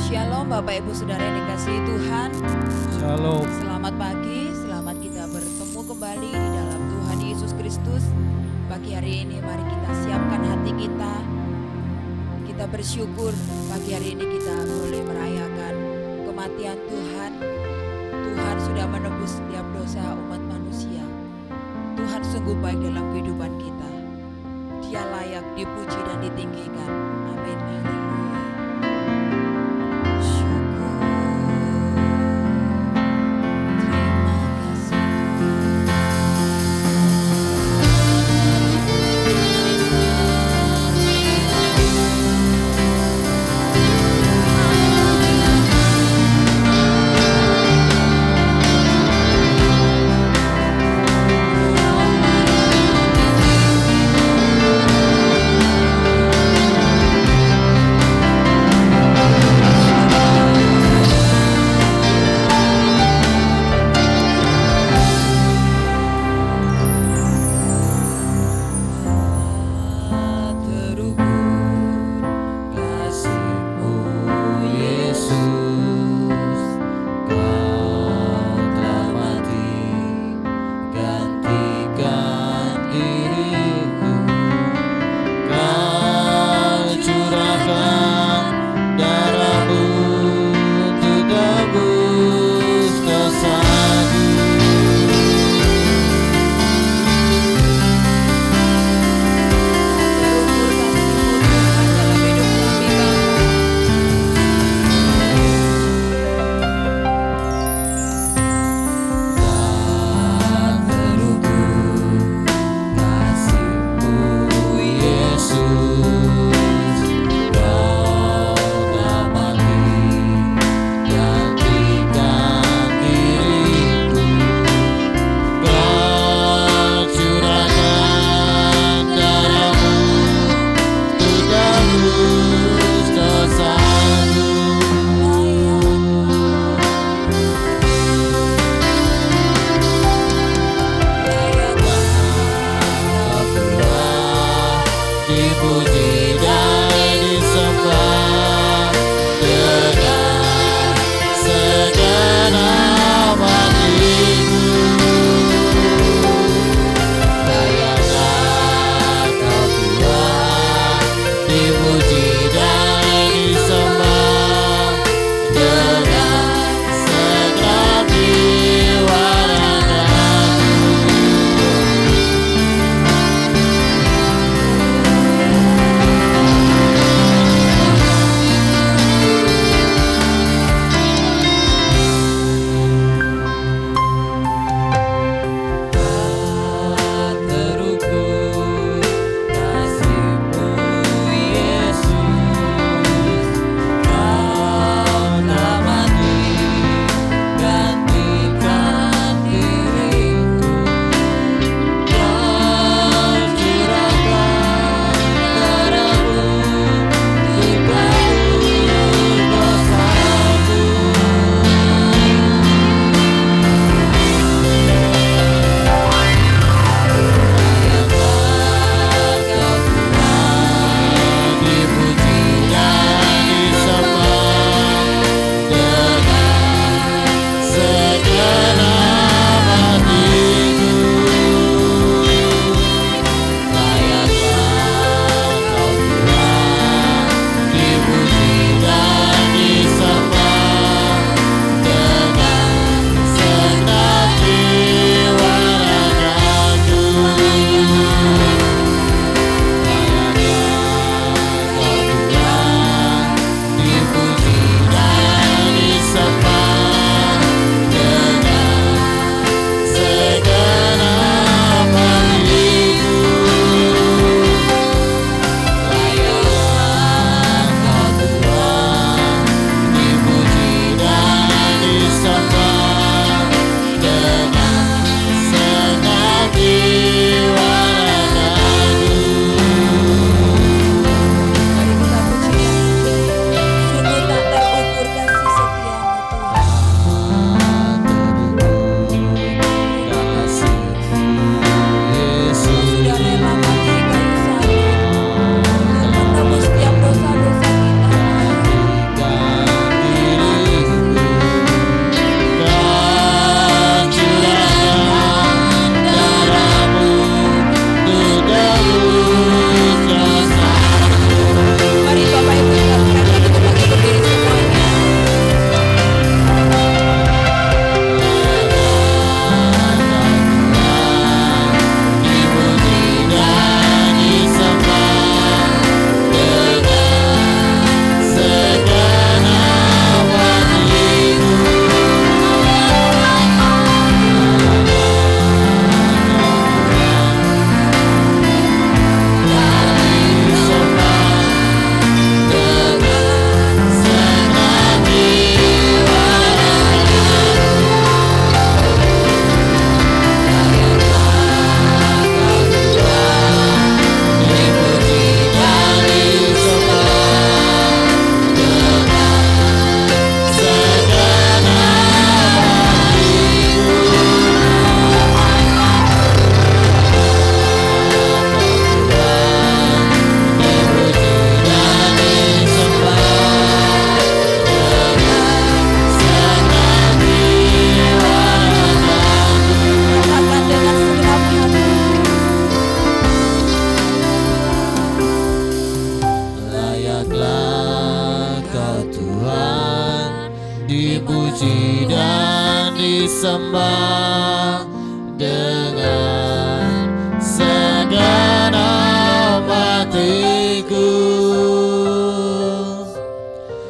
Shalom Bapak Ibu Saudara yang dikasihi Tuhan. Shalom. Selamat pagi, selamat kita bertemu kembali di dalam Tuhan Yesus Kristus. Pagi hari ini mari kita siapkan hati kita. Kita bersyukur pagi hari ini kita boleh merayakan kematian Tuhan. Tuhan sudah menebus setiap dosa umat manusia. Tuhan sungguh baik dalam kehidupan kita. Dia layak dipuji dan ditinggikan. Amin. disembah dengan segenap hatiku.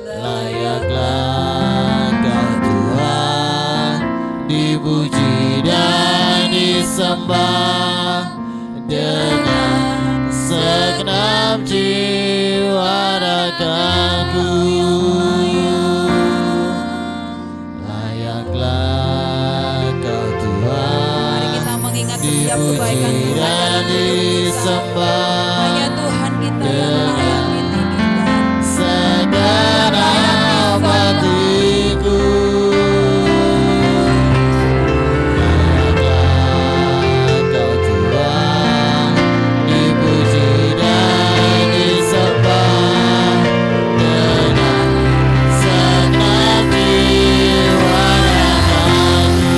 Layaklah Kau Tuhan dipuji dan disembah dengan segenap jiwa ragaku. Layaklah Kau Tuhan, Mari kita mengingat setiap kebaikan dipuji Tuhan dan dalam hidup kita. disembah Hanya Tuhan kita yang layak ditinggikan. segenap hatiku. Layaklah Kau Tuhan dipuji dan disembah dengan segenap jiwa ragaku.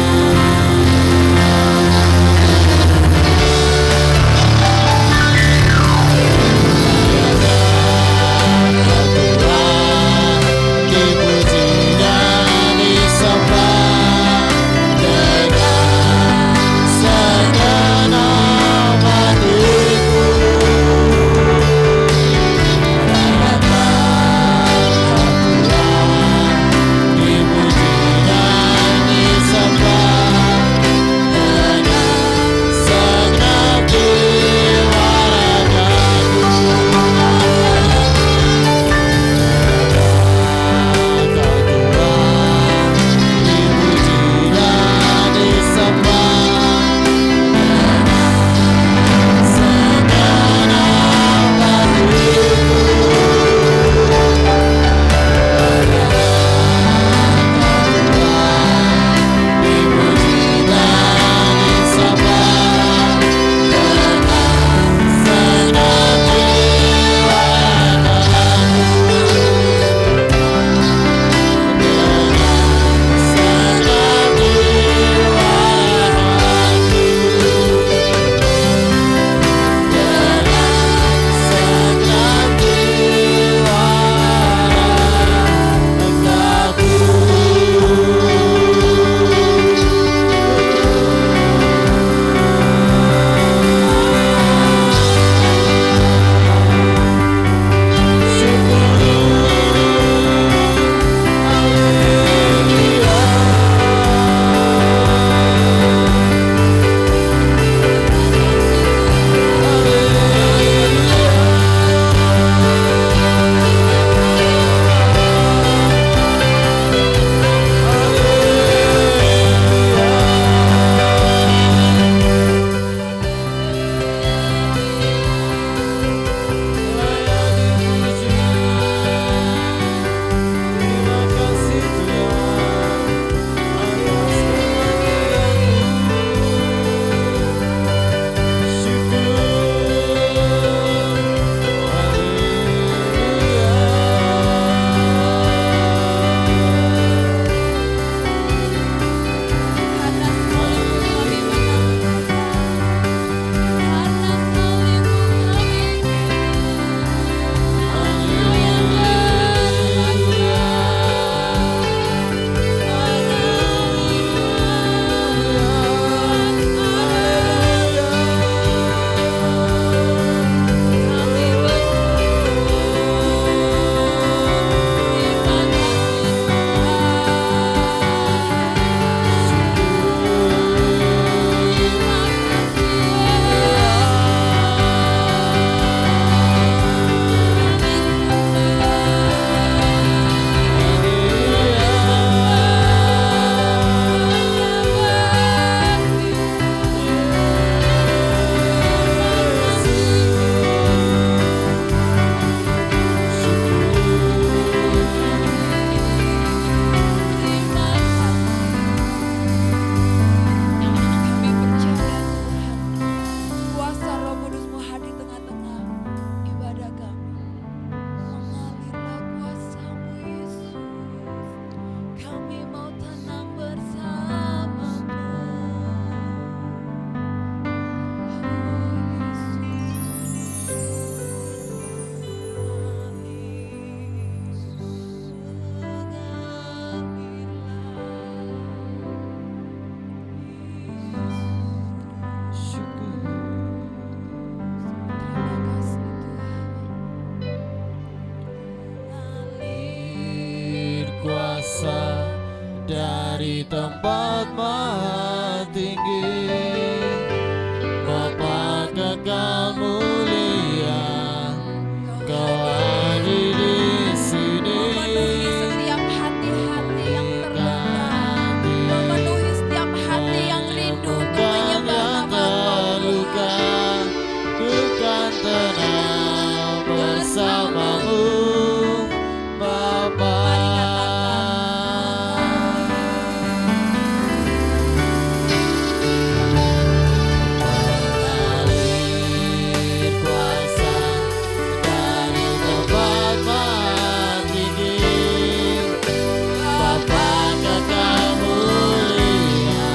dari tempat maha tinggi, Bapa kekal mulia, Kau hadir di sini. Memenuhi setiap hati-hati yang terluka, memenuhi setiap hati yang rindu untuk menyembah nama-Mu Tuhan. Ku kan tenang bersamamu, Bapa. Mengalir kuasa dari tempat maha tinggi, Bapa kekal mulia,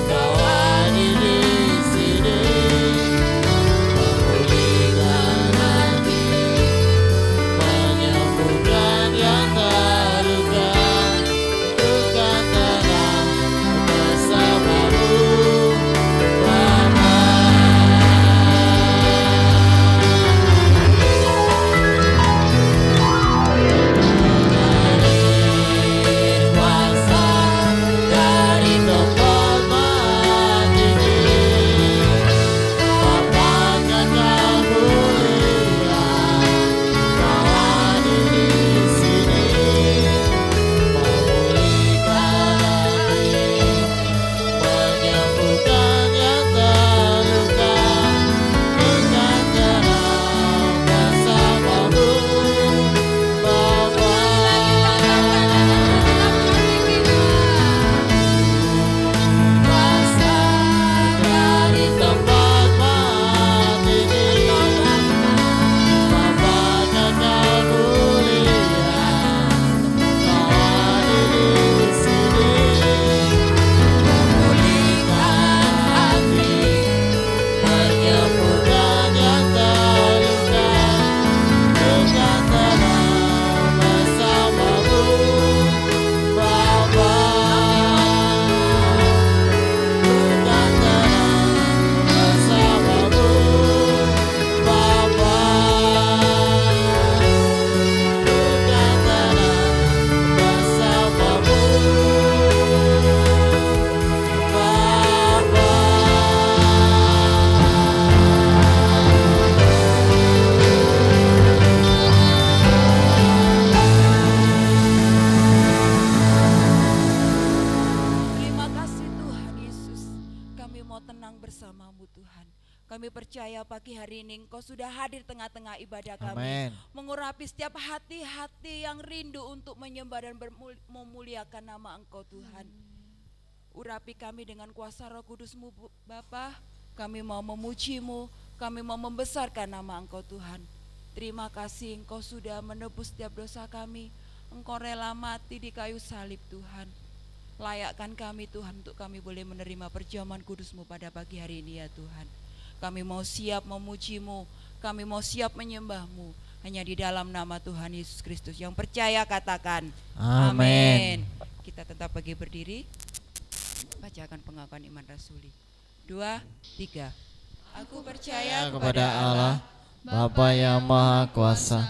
Kau hadir di sini, memulihkan hati, menyembuhkan yang terluka. Ku kan tenang bersamamu, Bapa. Mengalir kuasa dari tempat maha tinggi, Bapa kekal mulia, Kau hadir di sini, memulihkan hati, menyembuhkan yang terluka. Ku kan tenang bersamamu, Bapa. Kuasa dari tempat maha tinggi, Bapa kekal mulia, Kau hadir di sini, memulihkan hati, menyembuhkan yang terluka. Ku kan tenang bersamamu, Bapa. Ku kan tenang bersamamu, Bapa. Ku kan tenang bersamamu, Bapa. Terima kasih Tuhan Yesus. Kami mau tenang bersama-Mu Tuhan. Kami percaya pagi hari ini Engkau sudah hadir tengah-tengah ibadah kami. Amin. Mengurapi setiap hati-hati yang rindu untuk menyembah dan memuliakan nama Engkau Tuhan. Urapi kami dengan kuasa Roh Kudus-Mu Bapa. Kami mau memuji-Mu, kami mau membesarkan nama Engkau Tuhan. Terima kasih Engkau sudah menebus setiap dosa kami. Engkau rela mati di kayu salib Tuhan. Layakkan kami Tuhan untuk kami boleh menerima perjamuan kudus-Mu pada pagi hari ini ya Tuhan. Kami mau siap memuji-Mu, kami mau siap menyembah-Mu. Hanya di dalam nama Tuhan Yesus Kristus. Yang percaya katakan Amin. Kita tetap bagi berdiri. Bacakan pengakuan iman rasuli. 2, 3. Aku percaya Kepada Allah, Bapa yang Maha Kuasa,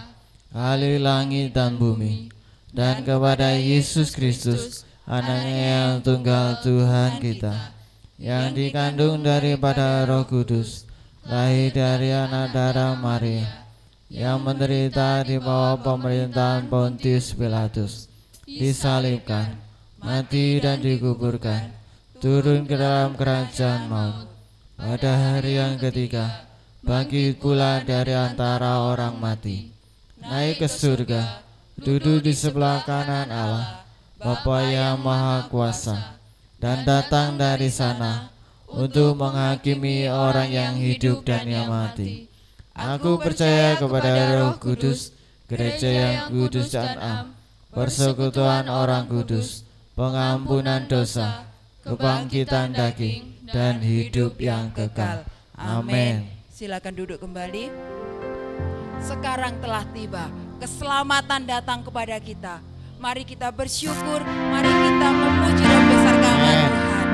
Ahli langit dan bumi, dan kepada Yesus Kristus, Anaknya yang tunggal Tuhan kita, yang dikandung daripada Roh Kudus, lahir dari anak darah Maria, yang menderita di bawah pemerintahan Pontius Pilatus, disalibkan, mati dan dikuburkan, turun ke dalam kerajaan maut. Pada hari yang ketiga, bangkit pula dari antara orang mati, naik ke surga, duduk di sebelah kanan Allah, Bapa yang Maha Kuasa, dan datang dari sana untuk menghakimi orang yang hidup dan yang mati. Aku percaya kepada Roh Kudus, gereja yang kudus dan am, persekutuan orang kudus, pengampunan dosa, kebangkitan daging, dan hidup yang kekal. Amin. Silakan duduk kembali. Sekarang telah tiba, keselamatan datang kepada kita. Mari kita bersyukur, mari kita memuji dan besarkan nama Tuhan.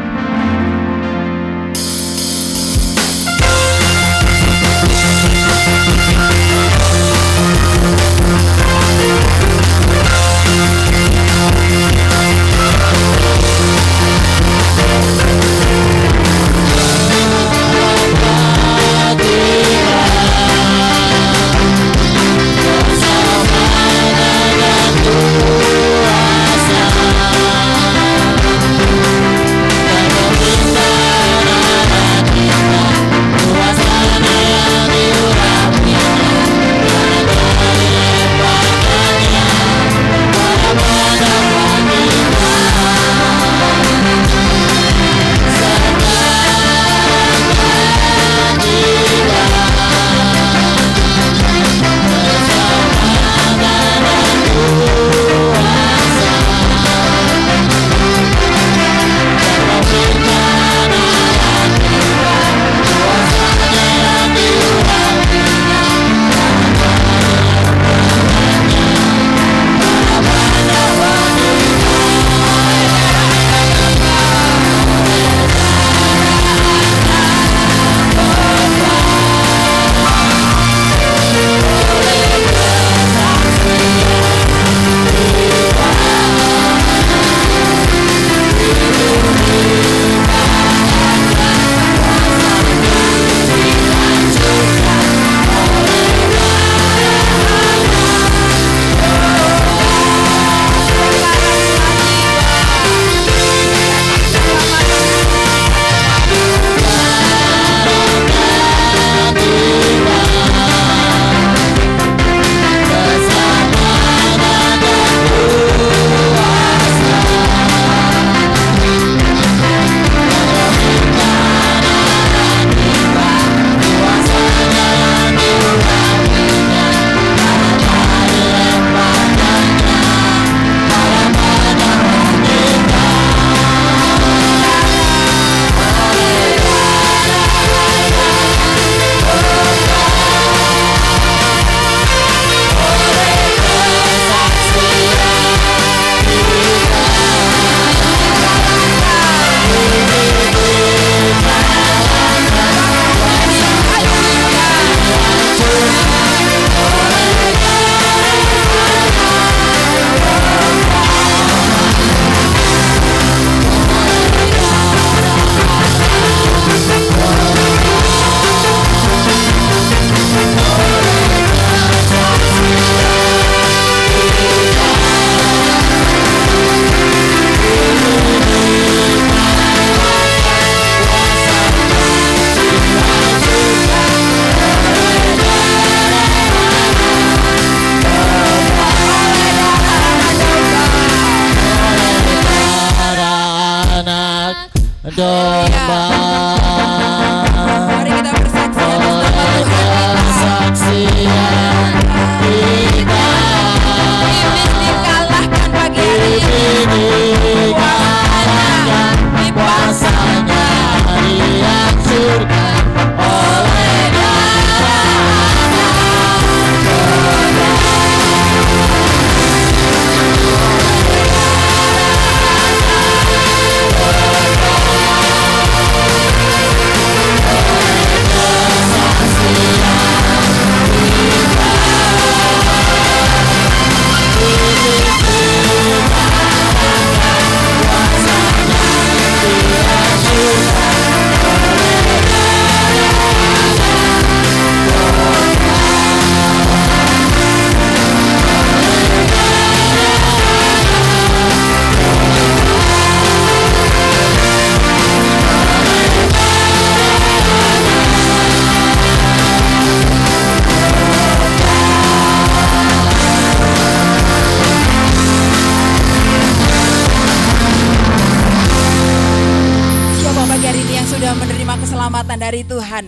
dari Tuhan.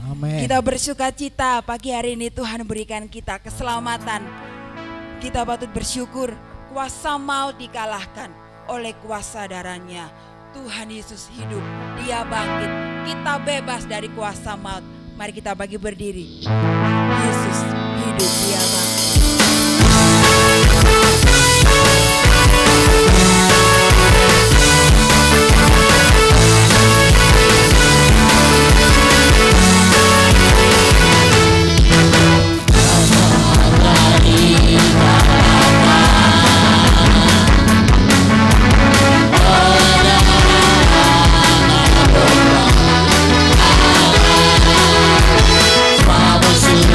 Amin. Kita bersuka cita pagi hari ini Tuhan berikan kita keselamatan. Kita patut bersyukur kuasa maut dikalahkan oleh kuasa darahnya. Tuhan Yesus hidup, Dia bangkit. Kita bebas dari kuasa maut. Mari kita bagi berdiri. Yesus hidup, Dia bangkit. Vamos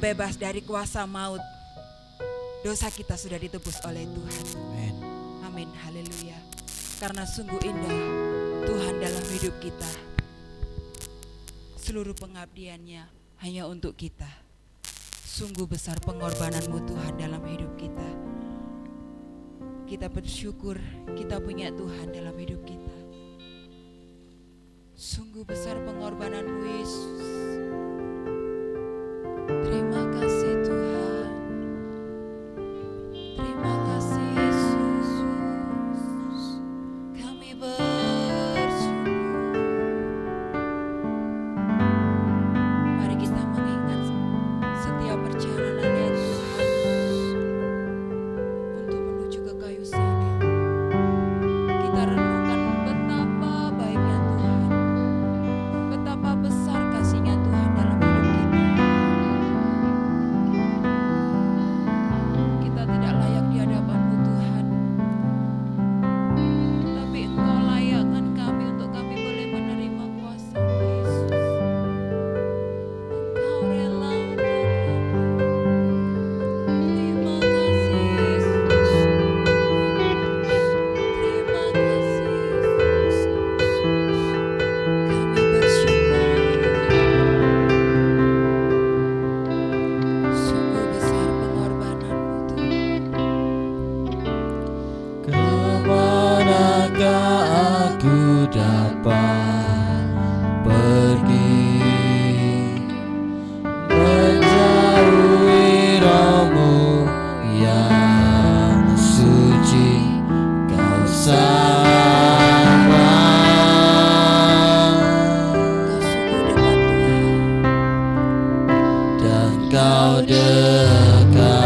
bebas dari kuasa maut. Dosa kita sudah ditebus oleh Tuhan. Amin. Amin, haleluya. Karena sungguh indah Tuhan dalam hidup kita. Seluruh pengabdiannya hanya untuk kita. Sungguh besar pengorbananmu Tuhan dalam hidup kita. Kita bersyukur kita punya Tuhan dalam hidup kita. Sungguh besar pengorbananmu Yesus. Terima kasih Tuhan. Terima kasih Yesus. Kami bersyukur. Mari kita mengingat setiap perjalanannya Tuhan untuk menuju ke kayu salib. Kita renungkan betapa baiknya Tuhan, betapa besar kasih-Nya Tuhan dalam hidup kita. Kita tidak layak di hadapan-Mu Tuhan, tapi Engkau layakkan kami untuk kami boleh menerima kuasa-Mu Yesus. Engkau rela untuk kami. Terima kasih Yesus. Terima kasih Yesus. Kami bersyukur. Sungguh besar pengorbanan-Mu Tuhan. Kemanakah aku dapat pergi menjauhi Roh-Mu yang suci? Kau sama, Kau sungguh dekat Tuhan. dan Kau dekat.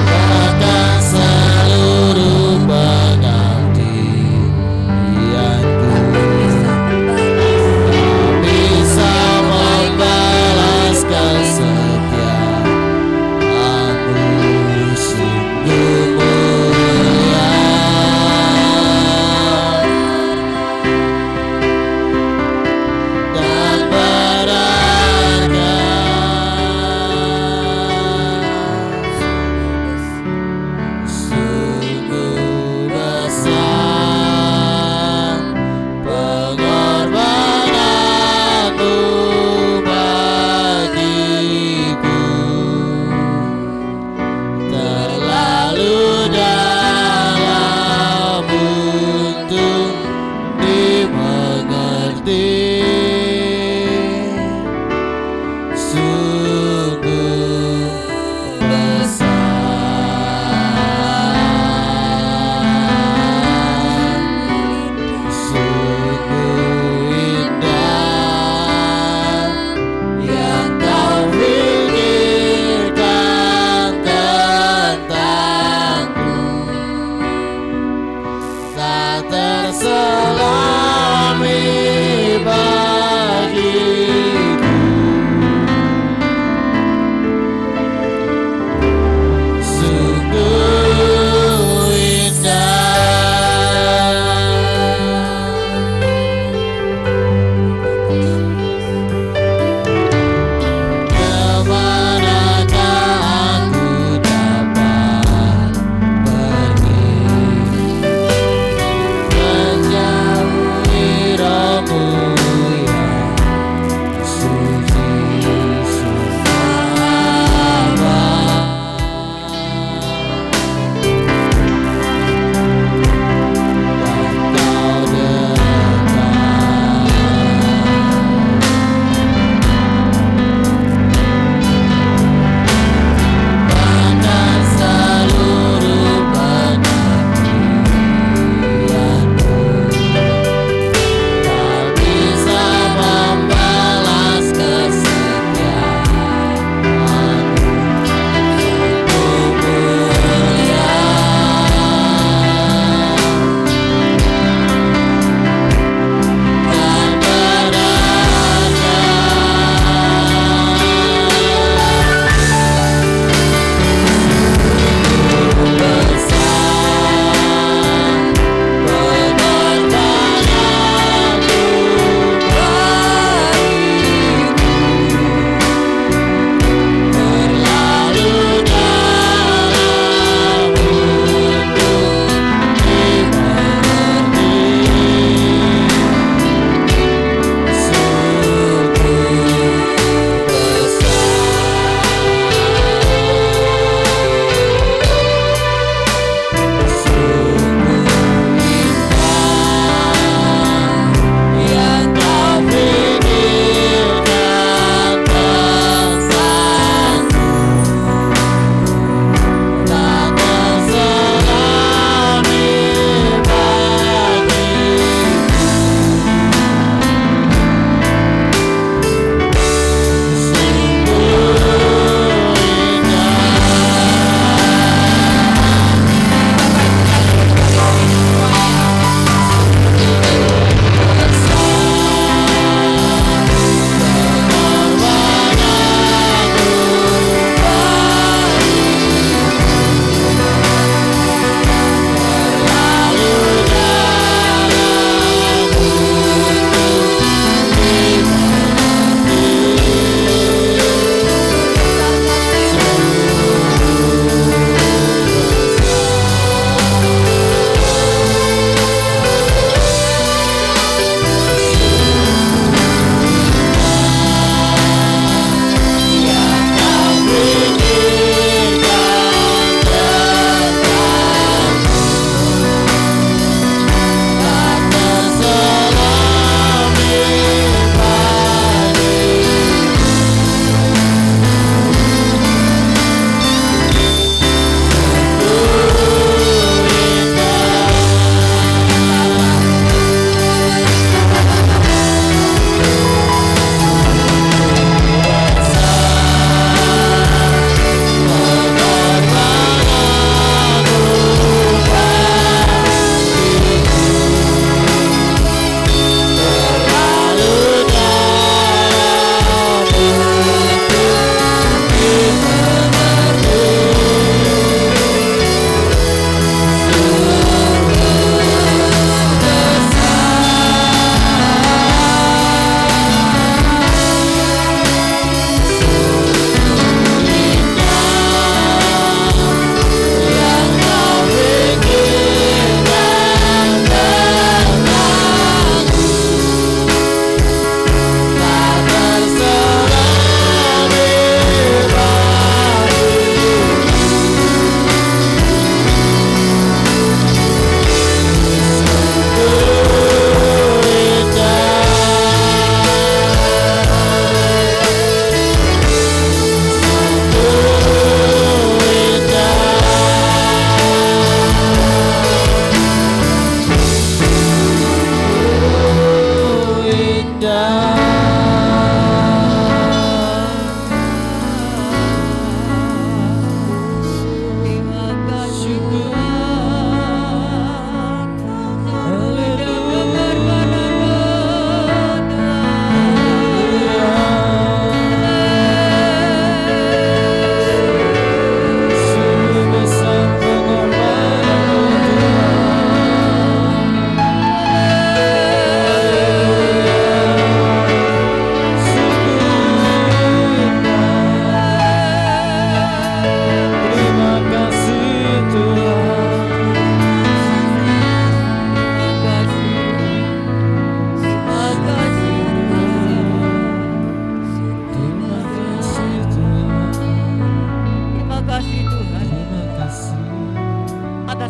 Bahkan seluruh pengabdianku Tak bisa membalas bisa membalas kesetiaan.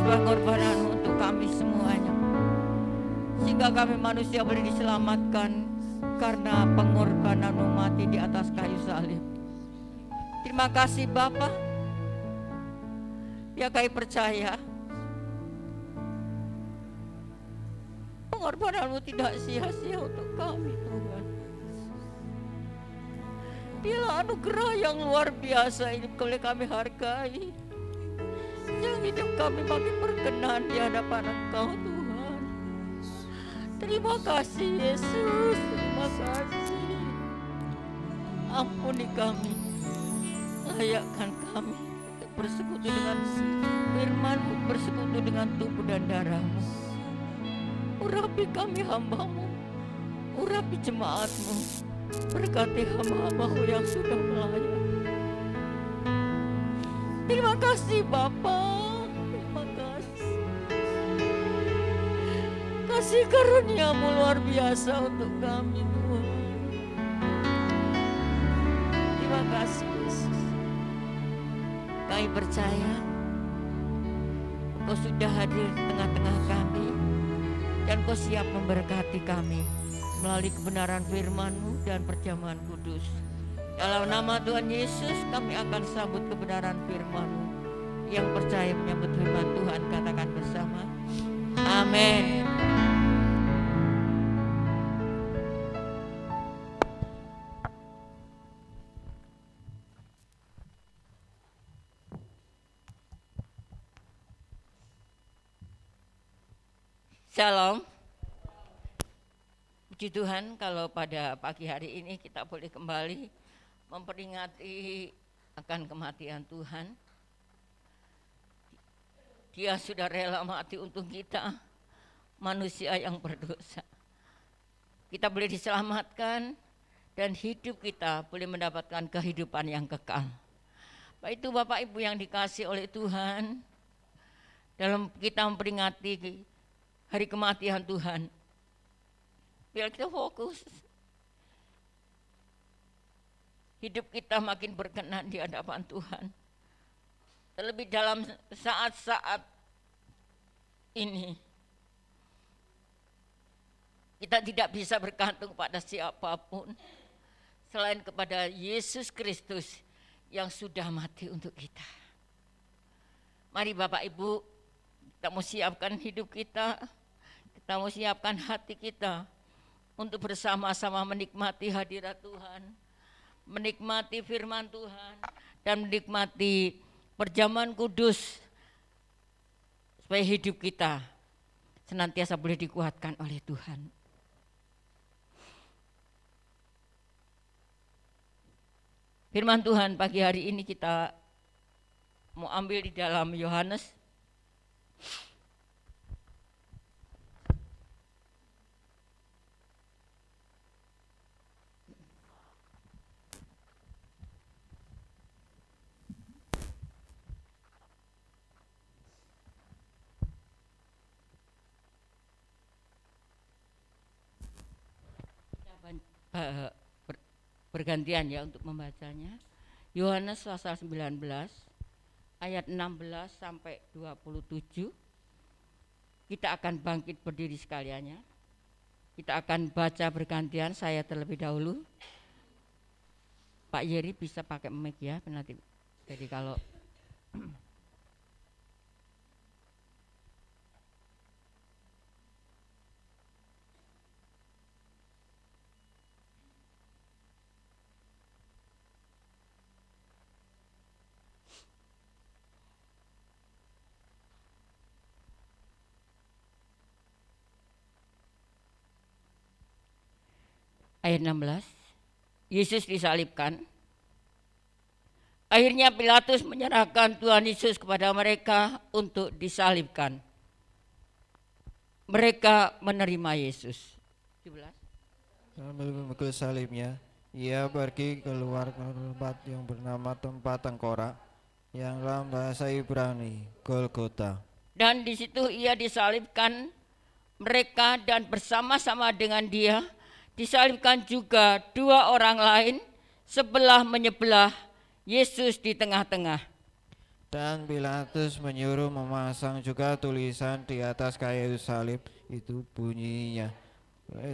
pengorbanan untuk kami semuanya, sehingga kami manusia boleh diselamatkan karena pengorbanan-Mu mati di atas kayu salib. Terima kasih Bapa. Ya, kami percaya pengorbanan-Mu tidak sia-sia untuk kami, Tuhan. Dialah anugerah yang luar biasa ini boleh kami hargai, yang hidup kami makin berkenan di hadapan Engkau, Tuhan. Terima kasih Yesus, terima kasih. Ampuni kami, layakkan kami untuk bersekutu dengan firman-Mu, bersekutu dengan tubuh dan darah-Mu. Urapi kami hamba-Mu, urapi jemaat-Mu, berkati hamba-hamba-Mu yang sudah melayani. Terima kasih Bapa, terima kasih. Kasih karunia-Mu luar biasa untuk kami, Tuhan. Terima kasih Yesus. Kami percaya Engkau sudah hadir di tengah-tengah kami, dan Kau siap memberkati kami melalui kebenaran firman-Mu dan perjamuan kudus. Dalam nama Tuhan Yesus kami akan sambut kebenaran firman-Mu. Yang percaya menyambut firman Tuhan katakan bersama, amin. Shalom. Puji Tuhan kalau pada pagi hari ini kita boleh kembali memperingati akan kematian Tuhan. Dia sudah rela mati untuk kita, manusia yang berdosa. Kita boleh diselamatkan dan hidup kita boleh mendapatkan kehidupan yang kekal. Baik itu Bapak Ibu yang dikasihi oleh Tuhan, dalam kita memperingati hari kematian Tuhan, biar kita fokus. Hidup kita makin berkenan di hadapan Tuhan. Terlebih dalam saat-saat ini, kita tidak bisa bergantung pada siapapun selain kepada Yesus Kristus yang sudah mati untuk kita. Mari Bapak Ibu, kita mau siapkan hidup kita mau siapkan hati kita untuk bersama-sama menikmati hadirat Tuhan, menikmati firman Tuhan, dan menikmati perjamuan kudus, supaya hidup kita senantiasa boleh dikuatkan oleh Tuhan. Firman Tuhan pagi hari ini kita mau ambil di dalam Yohanes bergantian ya untuk membacanya. Yohanes pasal 19 ayat 16 sampai 27. Kita akan bangkit berdiri sekaliannya. Kita akan baca bergantian, saya terlebih dahulu. Pak Yeri bisa pakai mic ya nanti. Jadi kalau ayat 16, Yesus disalibkan. Akhirnya Pilatus menyerahkan Tuhan Yesus kepada mereka untuk disalibkan. Mereka menerima Yesus. 17. Sambil memikul salibnya, ia pergi keluar ke tempat yang bernama tempat tengkorak, yang dalam bahasa Ibrani Golgota. Dan di situ ia disalibkan. Mereka dan bersama-sama dengan dia disalibkan juga dua orang lain, sebelah menyebelah, Yesus di tengah-tengah. Dan Pilatus menyuruh memasang juga tulisan di atas kayu salib itu, bunyinya,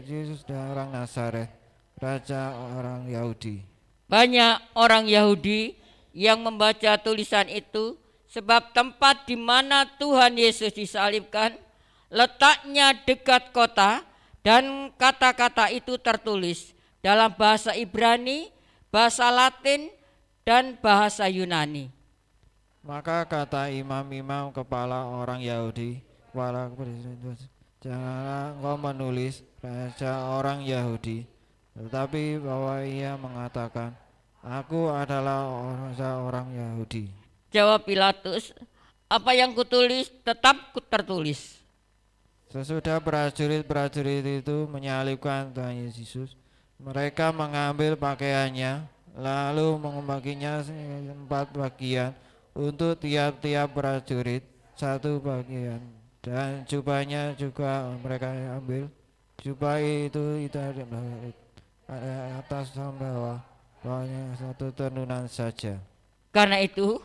Yesus orang Nazaret, Raja orang Yahudi. Banyak orang Yahudi yang membaca tulisan itu sebab tempat di mana Tuhan Yesus disalibkan letaknya dekat kota, dan kata-kata itu tertulis dalam bahasa Ibrani, bahasa Latin, dan bahasa Yunani. Maka kata imam-imam kepala orang Yahudi, kepala janganlah engkau menulis Raja orang Yahudi, tetapi bahwa ia mengatakan, aku adalah Raja orang Yahudi. Jawab Pilatus, apa yang kutulis tetap tertulis. Sesudah prajurit-prajurit itu menyalibkan Tuhan Yesus, mereka mengambil pakaiannya, lalu membaginya 4 bagian untuk tiap-tiap prajurit 1 bagian, dan jubahnya juga mereka ambil. Jubah itu ada atas dan bawah, bawahnya 1 tenunan saja. Karena itu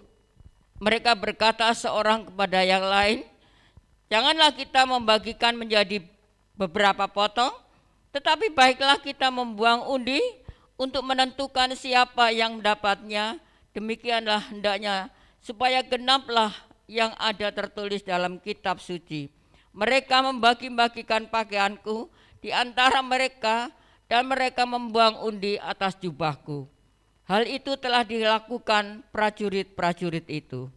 mereka berkata seorang kepada yang lain, janganlah kita membagikan menjadi beberapa potong, tetapi baiklah kita membuang undi untuk menentukan siapa yang mendapatnya. Demikianlah hendaknya, supaya genaplah yang ada tertulis dalam kitab suci. Mereka membagi-bagikan pakaianku di antara mereka, dan mereka membuang undi atas jubahku. Hal itu telah dilakukan prajurit-prajurit itu.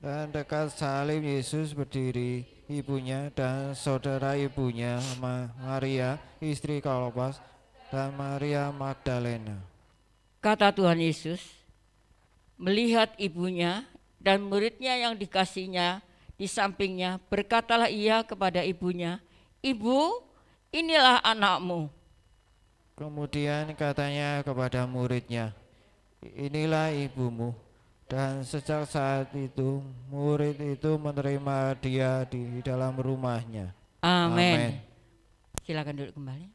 Dan dekat salib Yesus berdiri ibunya dan saudara ibunya, Maria istri Klopas dan Maria Magdalena. Kata Tuhan Yesus, melihat ibunya dan muridnya yang dikasihnya di sampingnya, berkatalah ia kepada ibunya, "Ibu, inilah anakmu." Kemudian katanya kepada muridnya, "Inilah ibumu." Dan sejak saat itu murid itu menerima dia di dalam rumahnya. Amin. Silakan duduk kembali.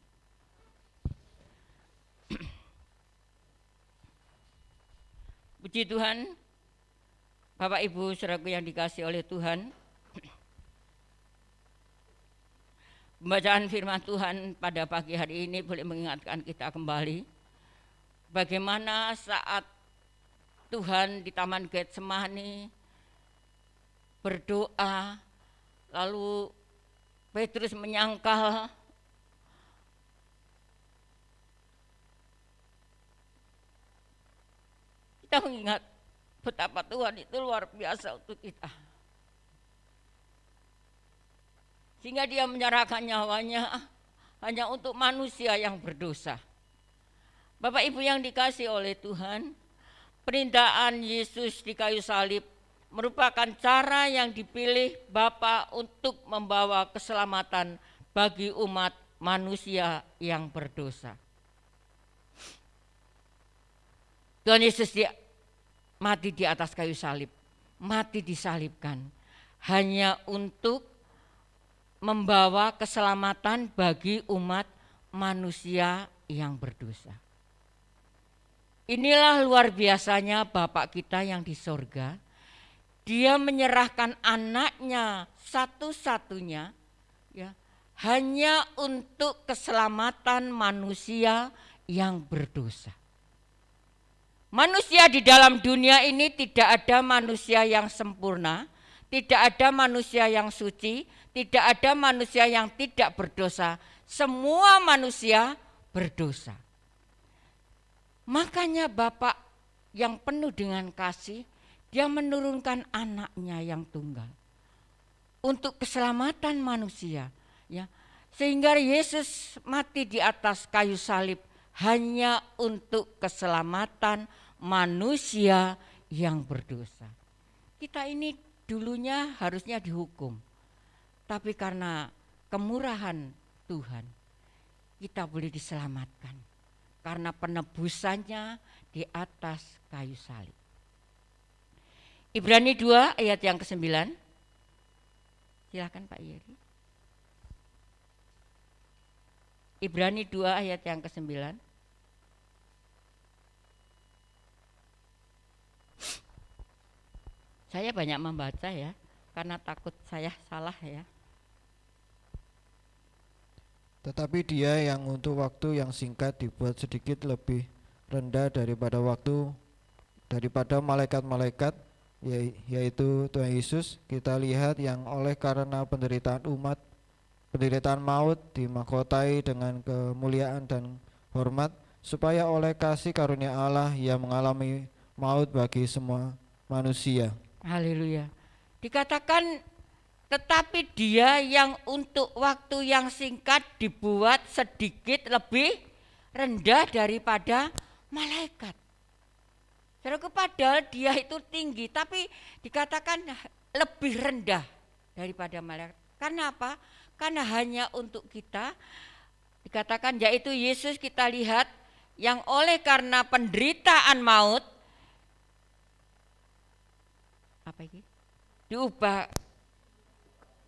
Puji Tuhan, Bapak Ibu saudaraku yang dikasihi oleh Tuhan. Pembacaan firman Tuhan pada pagi hari ini boleh mengingatkan kita kembali bagaimana saat Tuhan di Taman Getsemani berdoa, lalu Petrus menyangkal, kita mengingat betapa Tuhan itu luar biasa untuk kita. Sehingga dia menyerahkan nyawanya hanya untuk manusia yang berdosa. Bapak Ibu yang dikasihi oleh Tuhan, penderitaan Yesus di kayu salib merupakan cara yang dipilih Bapa untuk membawa keselamatan bagi umat manusia yang berdosa. Tuhan Yesus mati di atas kayu salib, mati disalibkan hanya untuk membawa keselamatan bagi umat manusia yang berdosa. Inilah luar biasanya Bapa kita yang di sorga. Dia menyerahkan anaknya satu-satunya ya, hanya untuk keselamatan manusia yang berdosa. Manusia di dalam dunia ini tidak ada manusia yang sempurna, tidak ada manusia yang suci, tidak ada manusia yang tidak berdosa. Semua manusia berdosa. Makanya Bapa yang penuh dengan kasih, dia menurunkan anaknya yang tunggal untuk keselamatan manusia, ya. Sehingga Yesus mati di atas kayu salib hanya untuk keselamatan manusia yang berdosa. Kita ini dulunya harusnya dihukum, tapi karena kemurahan Tuhan kita boleh diselamatkan karena penebusannya di atas kayu salib. Ibrani 2 ayat yang ke-9. Silakan Pak Yeri. Ibrani 2 ayat yang ke-9. Saya banyak membaca ya, karena takut saya salah ya. Tetapi dia yang untuk waktu yang singkat dibuat sedikit lebih rendah daripada malaikat-malaikat, yaitu Tuhan Yesus. Kita lihat yang oleh karena penderitaan maut dimahkotai dengan kemuliaan dan hormat, supaya oleh kasih karunia Allah ia mengalami maut bagi semua manusia. Haleluya. Dikatakan tetapi dia yang untuk waktu yang singkat dibuat sedikit lebih rendah daripada malaikat. Saudaraku, padahal dia itu tinggi, tapi dikatakan lebih rendah daripada malaikat. Karena apa? Karena hanya untuk kita, dikatakan yaitu Yesus kita lihat yang oleh karena penderitaan maut, apa ini?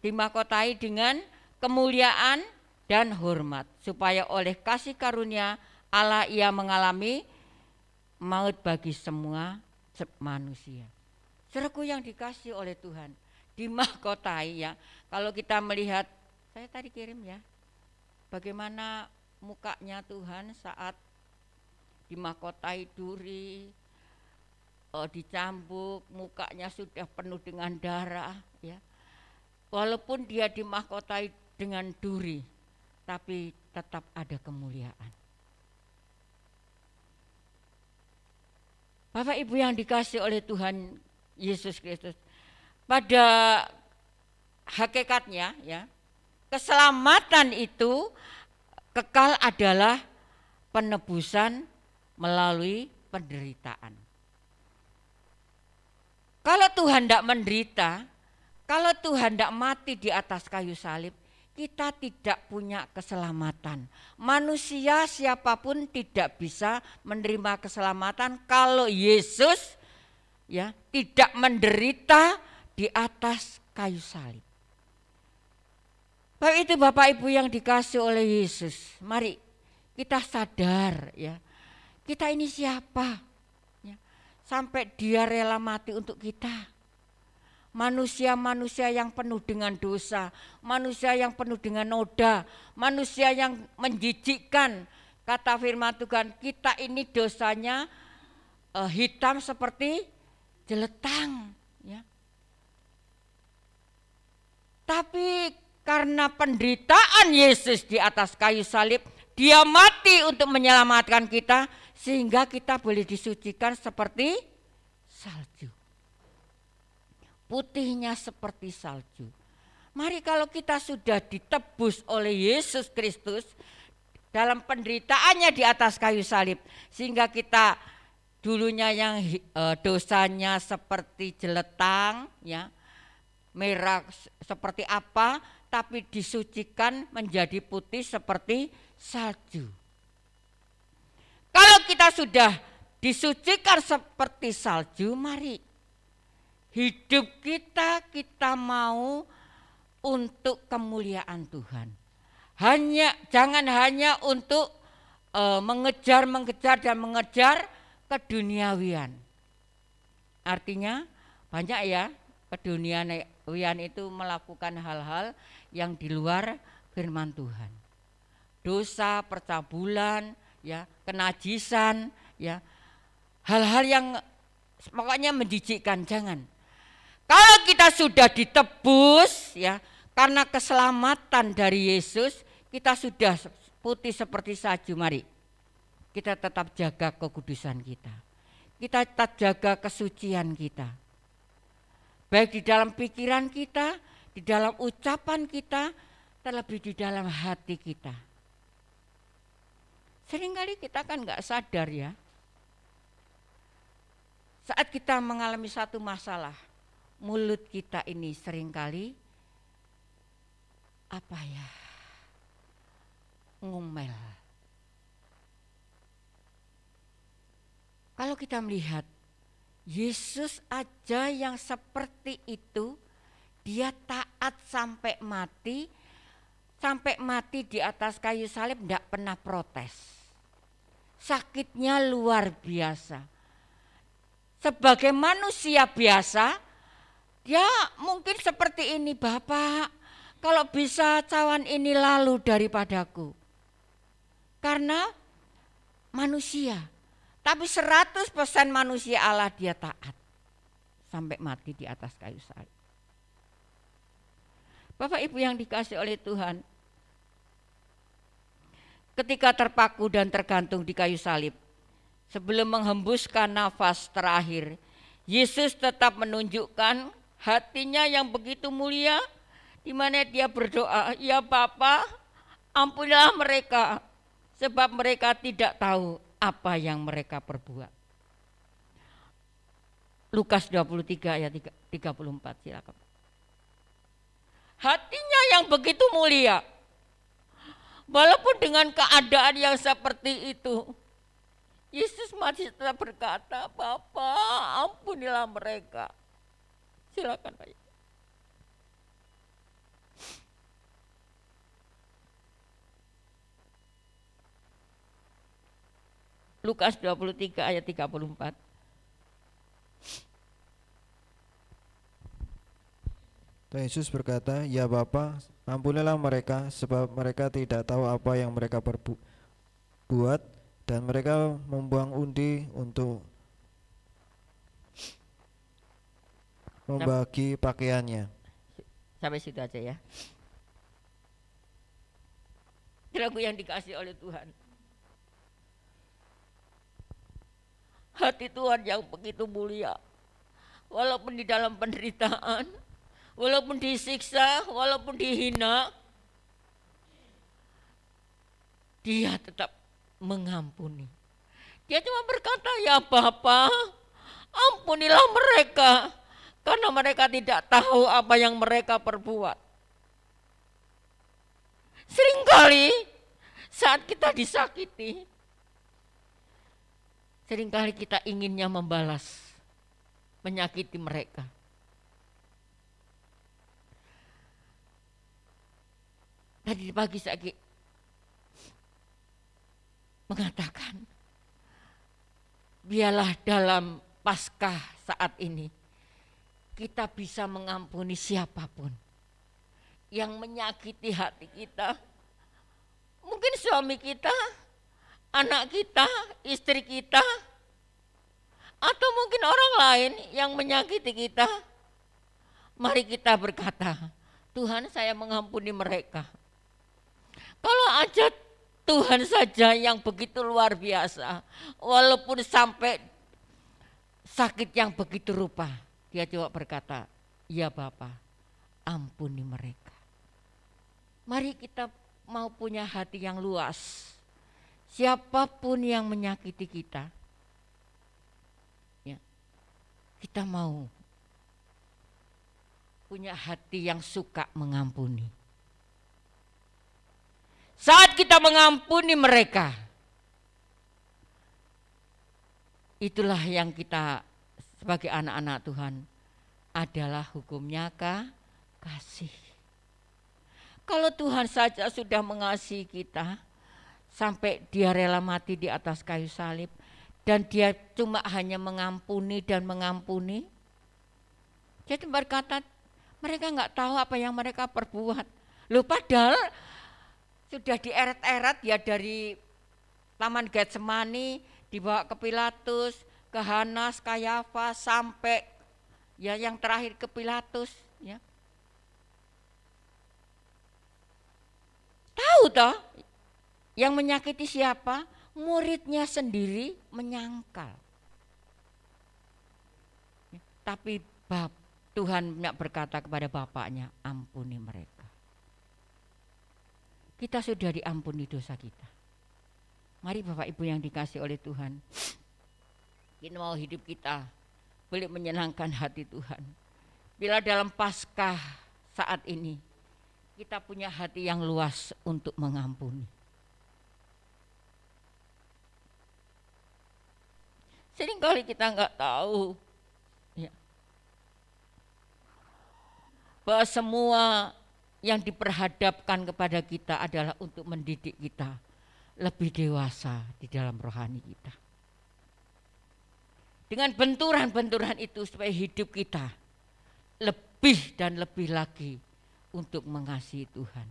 Dimahkotai dengan kemuliaan dan hormat, supaya oleh kasih karunia Allah ia mengalami maut bagi semua manusia. Saudaraku yang dikasih oleh Tuhan, dimahkotai ya. Kalau kita melihat, saya tadi kirim ya, bagaimana mukanya Tuhan saat dimahkotai duri, dicambuk, mukanya sudah penuh dengan darah ya. Walaupun dia dimahkotai dengan duri, tapi tetap ada kemuliaan. Bapak Ibu yang dikasih oleh Tuhan Yesus Kristus, pada hakikatnya ya, keselamatan itu kekal adalah penebusan melalui penderitaan. Kalau Tuhan tidak menderita, kalau Tuhan tidak mati di atas kayu salib, kita tidak punya keselamatan. Manusia siapapun tidak bisa menerima keselamatan kalau Yesus ya tidak menderita di atas kayu salib. Bapak itu Bapak Ibu yang dikasih oleh Yesus, mari kita sadar ya, kita ini siapa ya, sampai dia rela mati untuk kita. Manusia-manusia yang penuh dengan dosa, manusia yang penuh dengan noda, manusia yang menjijikkan. Kata firman Tuhan, kita ini dosanya hitam seperti jeletang ya. Tapi karena penderitaan Yesus di atas kayu salib, dia mati untuk menyelamatkan kita, sehingga kita boleh disucikan seperti salju. Putihnya seperti salju. Mari kalau kita sudah ditebus oleh Yesus Kristus dalam penderitaannya di atas kayu salib, sehingga kita dulunya yang dosanya seperti jeletang ya, merah seperti apa, tapi disucikan menjadi putih seperti salju. Kalau kita sudah disucikan seperti salju, mari hidup kita mau untuk kemuliaan Tuhan. Jangan hanya untuk mengejar dan mengejar keduniawian. Artinya banyak ya, keduniawian itu melakukan hal-hal yang di luar firman Tuhan. Dosa, percabulan, ya, kenajisan, ya. Hal-hal yang pokoknya menjijikkan, jangan. Kalau kita sudah ditebus ya, karena keselamatan dari Yesus, kita sudah putih seperti salju. Mari kita tetap jaga kekudusan kita. Kita tetap jaga kesucian kita. Baik di dalam pikiran kita, di dalam ucapan kita, terlebih di dalam hati kita. Seringkali kita kan enggak sadar ya. Saat kita mengalami satu masalah, mulut kita ini seringkali ngomel. Kalau kita melihat Yesus aja yang seperti itu, dia taat sampai mati di atas kayu salib, tidak pernah protes. Sakitnya luar biasa. Sebagai manusia biasa, Dia mungkin seperti ini, Bapak, kalau bisa cawan ini lalu daripadaku. Karena manusia, tapi 100% manusia Allah dia taat. Sampai mati di atas kayu salib. Bapak Ibu yang dikasihi oleh Tuhan, ketika terpaku dan tergantung di kayu salib, sebelum menghembuskan nafas terakhir, Yesus tetap menunjukkan hatinya yang begitu mulia, di mana dia berdoa, "Ya Bapa, ampunilah mereka, sebab mereka tidak tahu apa yang mereka perbuat." Lukas 23 ayat 34, silakan. Hatinya yang begitu mulia, walaupun dengan keadaan yang seperti itu, Yesus masih tetap berkata, "Bapa, ampunilah mereka." Silakan Pak. Lukas 23 ayat 34. Yesus berkata, "Ya Bapa, ampunilah mereka, sebab mereka tidak tahu apa yang mereka perbuat." Dan mereka membuang undi untuk membagi pakaiannya. Sampai situ aja ya. Lagu yang dikasih oleh Tuhan. Hati Tuhan yang begitu mulia. Walaupun di dalam penderitaan, walaupun disiksa, walaupun dihina, dia tetap mengampuni. Dia cuma berkata, "Ya Bapa, ampunilah mereka, karena mereka tidak tahu apa yang mereka perbuat." Seringkali saat kita disakiti, seringkali kita inginnya membalas, menyakiti mereka. Tadi pagi saya mengatakan, biarlah dalam Paskah saat ini kita bisa mengampuni siapapun yang menyakiti hati kita. Mungkin suami kita, anak kita, istri kita, atau mungkin orang lain yang menyakiti kita. Mari kita berkata, "Tuhan, saya mengampuni mereka." Kalau aja Tuhan saja yang begitu luar biasa, walaupun sampai sakit yang begitu rupa, dia coba berkata, "Ya Bapa, ampuni mereka." Mari kita mau punya hati yang luas. Siapapun yang menyakiti kita, ya, kita mau punya hati yang suka mengampuni. Saat kita mengampuni mereka, itulah yang kita sebagai anak-anak Tuhan adalah hukumnya kasih. Kalau Tuhan saja sudah mengasihi kita sampai dia rela mati di atas kayu salib, dan dia cuma hanya mengampuni dan mengampuni, jadi berkata mereka nggak tahu apa yang mereka perbuat. Loh, padahal sudah dieret-eret ya dari Taman Getsemani, dibawa ke Pilatus, ke Hanas, Kayafas, sampai ya yang terakhir ke Pilatus, ya. Tahu toh yang menyakiti siapa? Muridnya sendiri menyangkal. Ya, tapi Tuhan berkata kepada bapaknya, "Ampuni mereka." Kita sudah diampuni dosa kita. Mari Bapak Ibu yang dikasih oleh Tuhan, kita mau hidup kita boleh menyenangkan hati Tuhan. Bila dalam Paskah saat ini kita punya hati yang luas untuk mengampuni. Seringkali kita nggak tahu, ya, bahwa semua yang diperhadapkan kepada kita adalah untuk mendidik kita lebih dewasa di dalam rohani kita. Dengan benturan-benturan itu supaya hidup kita lebih dan lebih lagi untuk mengasihi Tuhan.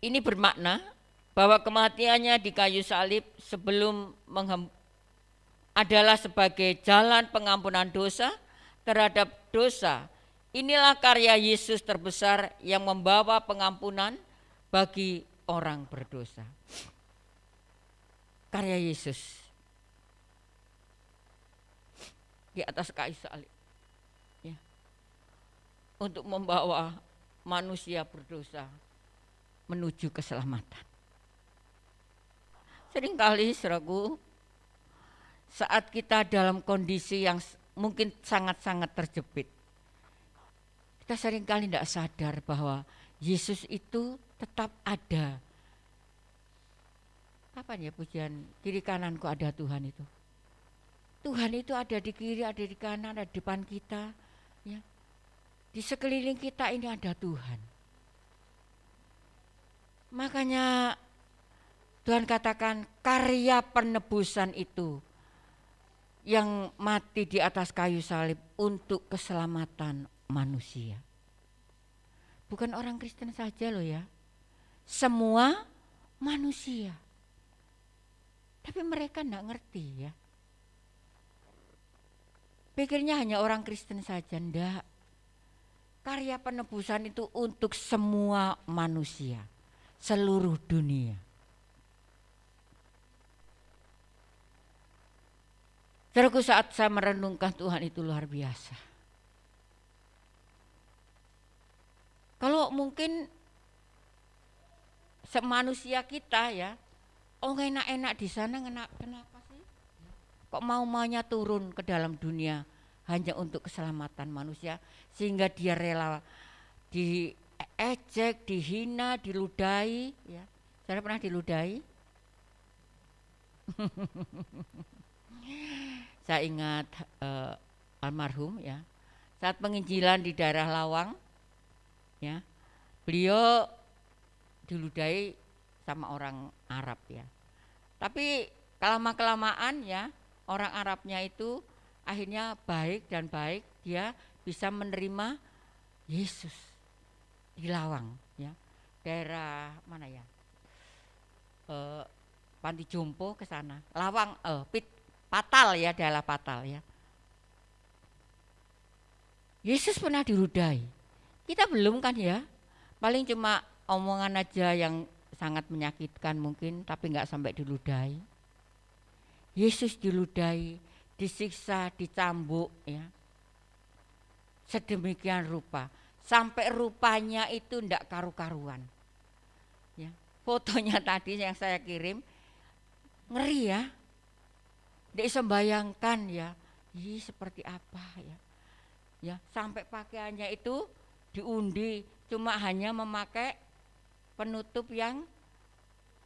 Ini bermakna bahwa kematiannya di kayu salib adalah sebagai jalan pengampunan dosa terhadap dosa. Inilah karya Yesus terbesar yang membawa pengampunan bagi orang berdosa. Karya Yesus di atas kayu salib, ya, untuk membawa manusia berdosa menuju keselamatan. Seringkali saudaraku, saat kita dalam kondisi yang mungkin sangat-sangat terjepit, kita seringkali tidak sadar bahwa Yesus itu tetap ada. Kapan ya pujian, kiri kananku ada Tuhan itu. Tuhan itu ada di kiri, ada di kanan, ada di depan kita. Ya. Di sekeliling kita ini ada Tuhan. Makanya Tuhan katakan karya penebusan itu yang mati di atas kayu salib untuk keselamatan manusia. Bukan orang Kristen saja loh ya, semua manusia. Tapi mereka enggak ngerti ya. Pikirnya hanya orang Kristen saja, enggak. Karya penebusan itu untuk semua manusia, seluruh dunia. Saudaraku, saat saya merenungkan Tuhan itu luar biasa. Kalau mungkin semanusia kita ya, enak-enak di sana, kenapa sih? Kok maunya turun ke dalam dunia hanya untuk keselamatan manusia, sehingga dia rela diejek, dihina, diludahi. Ya. Saya pernah diludahi. Saya ingat almarhum ya, saat penginjilan di daerah Lawang, ya, beliau diludahi sama orang Arab ya. Tapi kelamaan ya, orang Arabnya itu akhirnya baik dan baik, dia bisa menerima Yesus di Lawang ya, daerah mana ya, Panti Jompo ke sana, Lawang, Patal ya, daerah Patal ya. Yesus pernah diludahi, kita belum kan ya, paling cuma omongan aja yang sangat menyakitkan mungkin, tapi nggak sampai diludahi. Yesus diludahi, disiksa, dicambuk ya, sedemikian rupa, sampai rupanya itu ndak karu-karuan ya. Fotonya tadi yang saya kirim, ngeri ya, ndak bisa bayangkan ya, seperti apa ya. Ya, sampai pakaiannya itu diundi, cuma hanya memakai penutup yang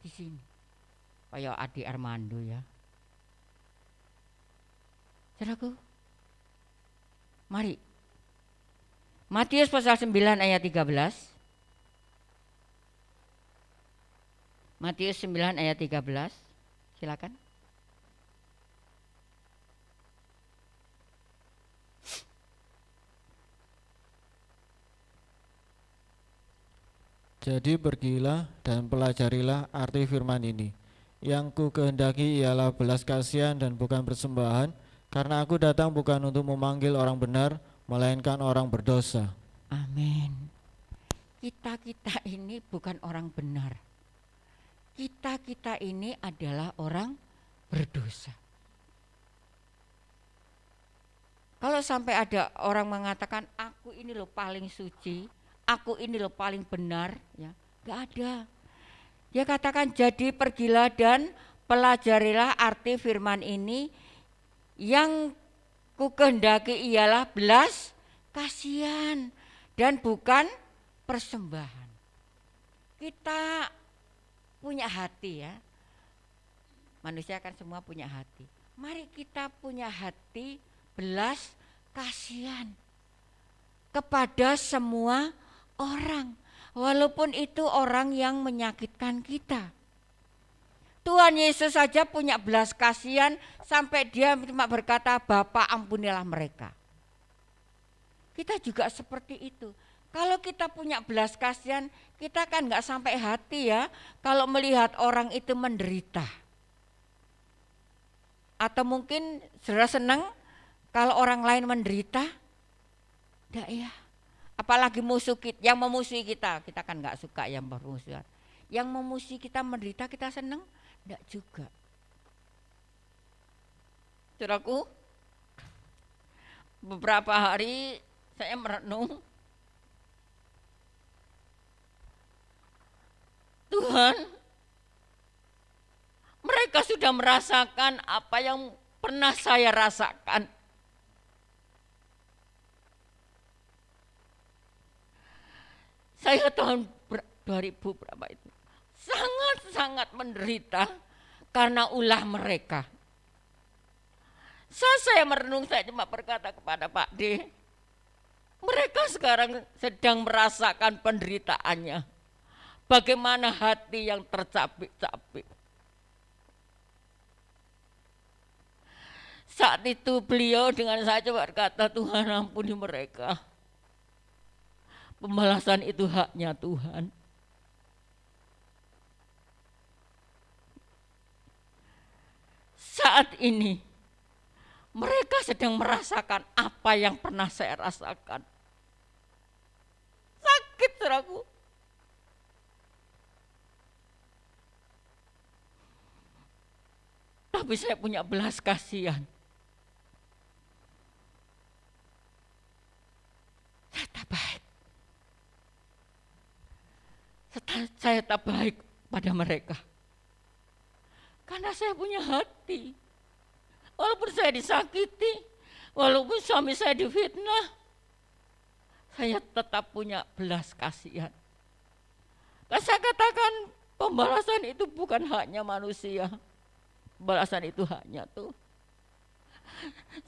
di sini, kayak Adi Armando ya. Saudaraku, mari Matius pasal 9 ayat 13. Matius 9 ayat 13. Silakan. Jadi pergilah dan pelajarilah arti firman ini. Yang ku kehendaki ialah belas kasihan dan bukan persembahan, karena aku datang bukan untuk memanggil orang benar, melainkan orang berdosa. Amin. Kita ini bukan orang benar. Kita ini adalah orang berdosa. Kalau sampai ada orang mengatakan aku ini loh paling suci, aku ini loh paling benar, ya, enggak ada. Dia katakan jadi pergilah dan pelajarilah arti firman ini, yang ku kehendaki ialah belas kasihan dan bukan persembahan. Kita punya hati ya, manusia kan semua punya hati. Mari kita punya hati belas kasihan kepada semua orang, walaupun itu orang yang menyakitkan kita. Tuhan Yesus saja punya belas kasihan sampai dia cuma berkata, Bapa ampunilah mereka. Kita juga seperti itu. Kalau kita punya belas kasihan, kita kan nggak sampai hati ya kalau melihat orang itu menderita. Atau mungkin saudara senang kalau orang lain menderita? Enggak ya. Apalagi musuh kita, yang memusuhi kita kan nggak suka yang bermusuhan. Yang memusuhi kita menderita kita senang? Enggak juga. Saudaraku, beberapa hari saya merenung, Tuhan, mereka sudah merasakan apa yang pernah saya rasakan. Saya tahun 2000 berapa itu, sangat-sangat menderita karena ulah mereka. Saat saya merenung, saya cuma berkata kepada Pak D, mereka sekarang sedang merasakan penderitaannya. Bagaimana hati yang tercapik-capik. Saat itu beliau dengan saya coba berkata, Tuhan ampuni mereka. Pembalasan itu haknya Tuhan. Saat ini mereka sedang merasakan apa yang pernah saya rasakan. Sakit, saudaraku. Tapi saya punya belas kasihan. Saya tak baik. Saya tak baik pada mereka. Karena saya punya hati. Walaupun saya disakiti, walaupun suami saya difitnah, saya tetap punya belas kasihan. Saya katakan pembalasan itu bukan haknya manusia. Pembalasan itu haknya Tuhan.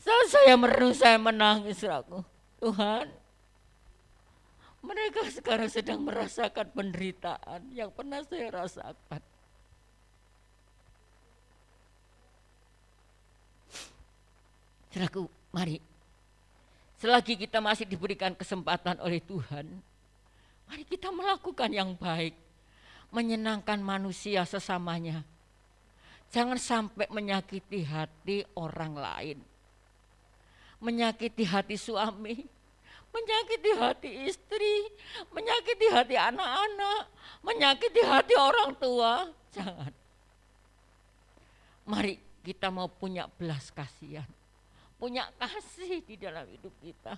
Saat saya merenung, saya menangis, aku. Tuhan, mereka sekarang sedang merasakan penderitaan yang pernah saya rasakan. Saudaraku, mari. Selagi kita masih diberikan kesempatan oleh Tuhan, mari kita melakukan yang baik. Menyenangkan manusia sesamanya. Jangan sampai menyakiti hati orang lain. Menyakiti hati suami, menyakiti hati istri, menyakiti hati anak-anak, menyakiti hati orang tua. Jangan. Mari kita mau punya belas kasihan, punya kasih di dalam hidup kita.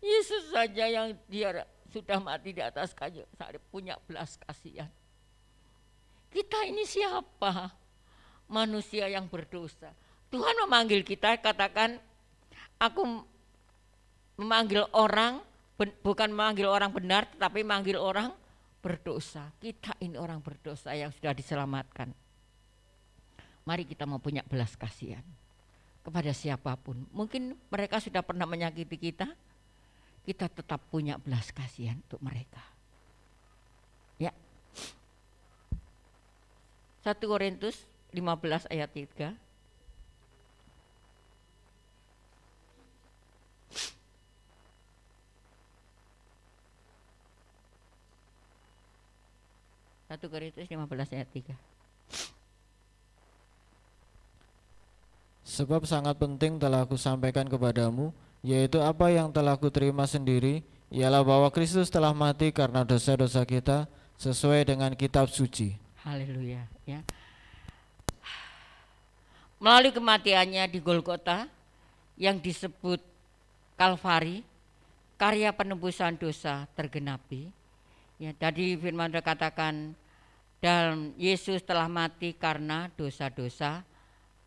Yesus saja yang dia sudah mati di atas kayu salib punya belas kasihan. Kita ini siapa? Manusia yang berdosa. Tuhan memanggil kita, katakan, aku memanggil orang, bukan memanggil orang benar, tetapi memanggil orang berdosa. Kita ini orang berdosa yang sudah diselamatkan. Mari kita mau punya belas kasihan kepada siapapun. Mungkin mereka sudah pernah menyakiti kita, kita tetap punya belas kasihan untuk mereka. Ya. 1 Korintus 15 ayat 3. Satu Korintus 15 ayat 3. Sebab sangat penting telah aku sampaikan kepadamu, yaitu apa yang telah aku terima sendiri, ialah bahwa Kristus telah mati karena dosa-dosa kita sesuai dengan kitab suci. Haleluya, ya. Melalui kematiannya di Golgota yang disebut Kalvari, karya penebusan dosa tergenapi. Ya, tadi firman katakan, dan Yesus telah mati karena dosa-dosa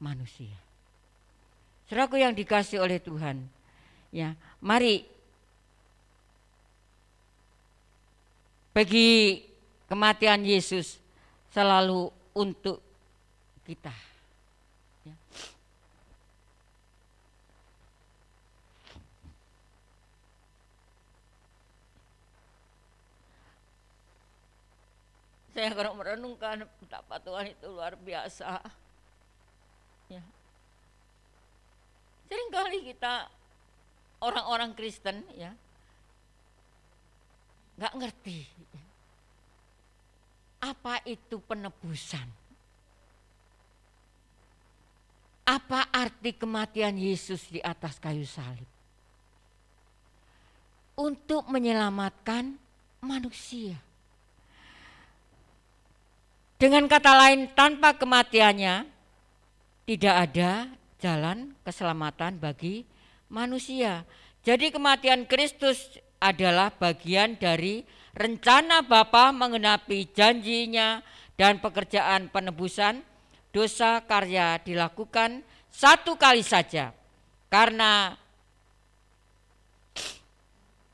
manusia. Saudaraku yang dikasihi oleh Tuhan, ya, mari bagi kematian Yesus selalu untuk kita. Ya. Saya kalau merenungkan betapa Tuhan itu luar biasa. Ya. Seringkali kita orang-orang Kristen ya nggak ngerti apa itu penebusan. Apa arti kematian Yesus di atas kayu salib? Untuk menyelamatkan manusia. Dengan kata lain, tanpa kematiannya tidak ada jalan keselamatan bagi manusia. Jadi kematian Kristus adalah bagian dari rencana Bapa menggenapi janjinya dan pekerjaan penebusan dosa karya dilakukan satu kali saja. Karena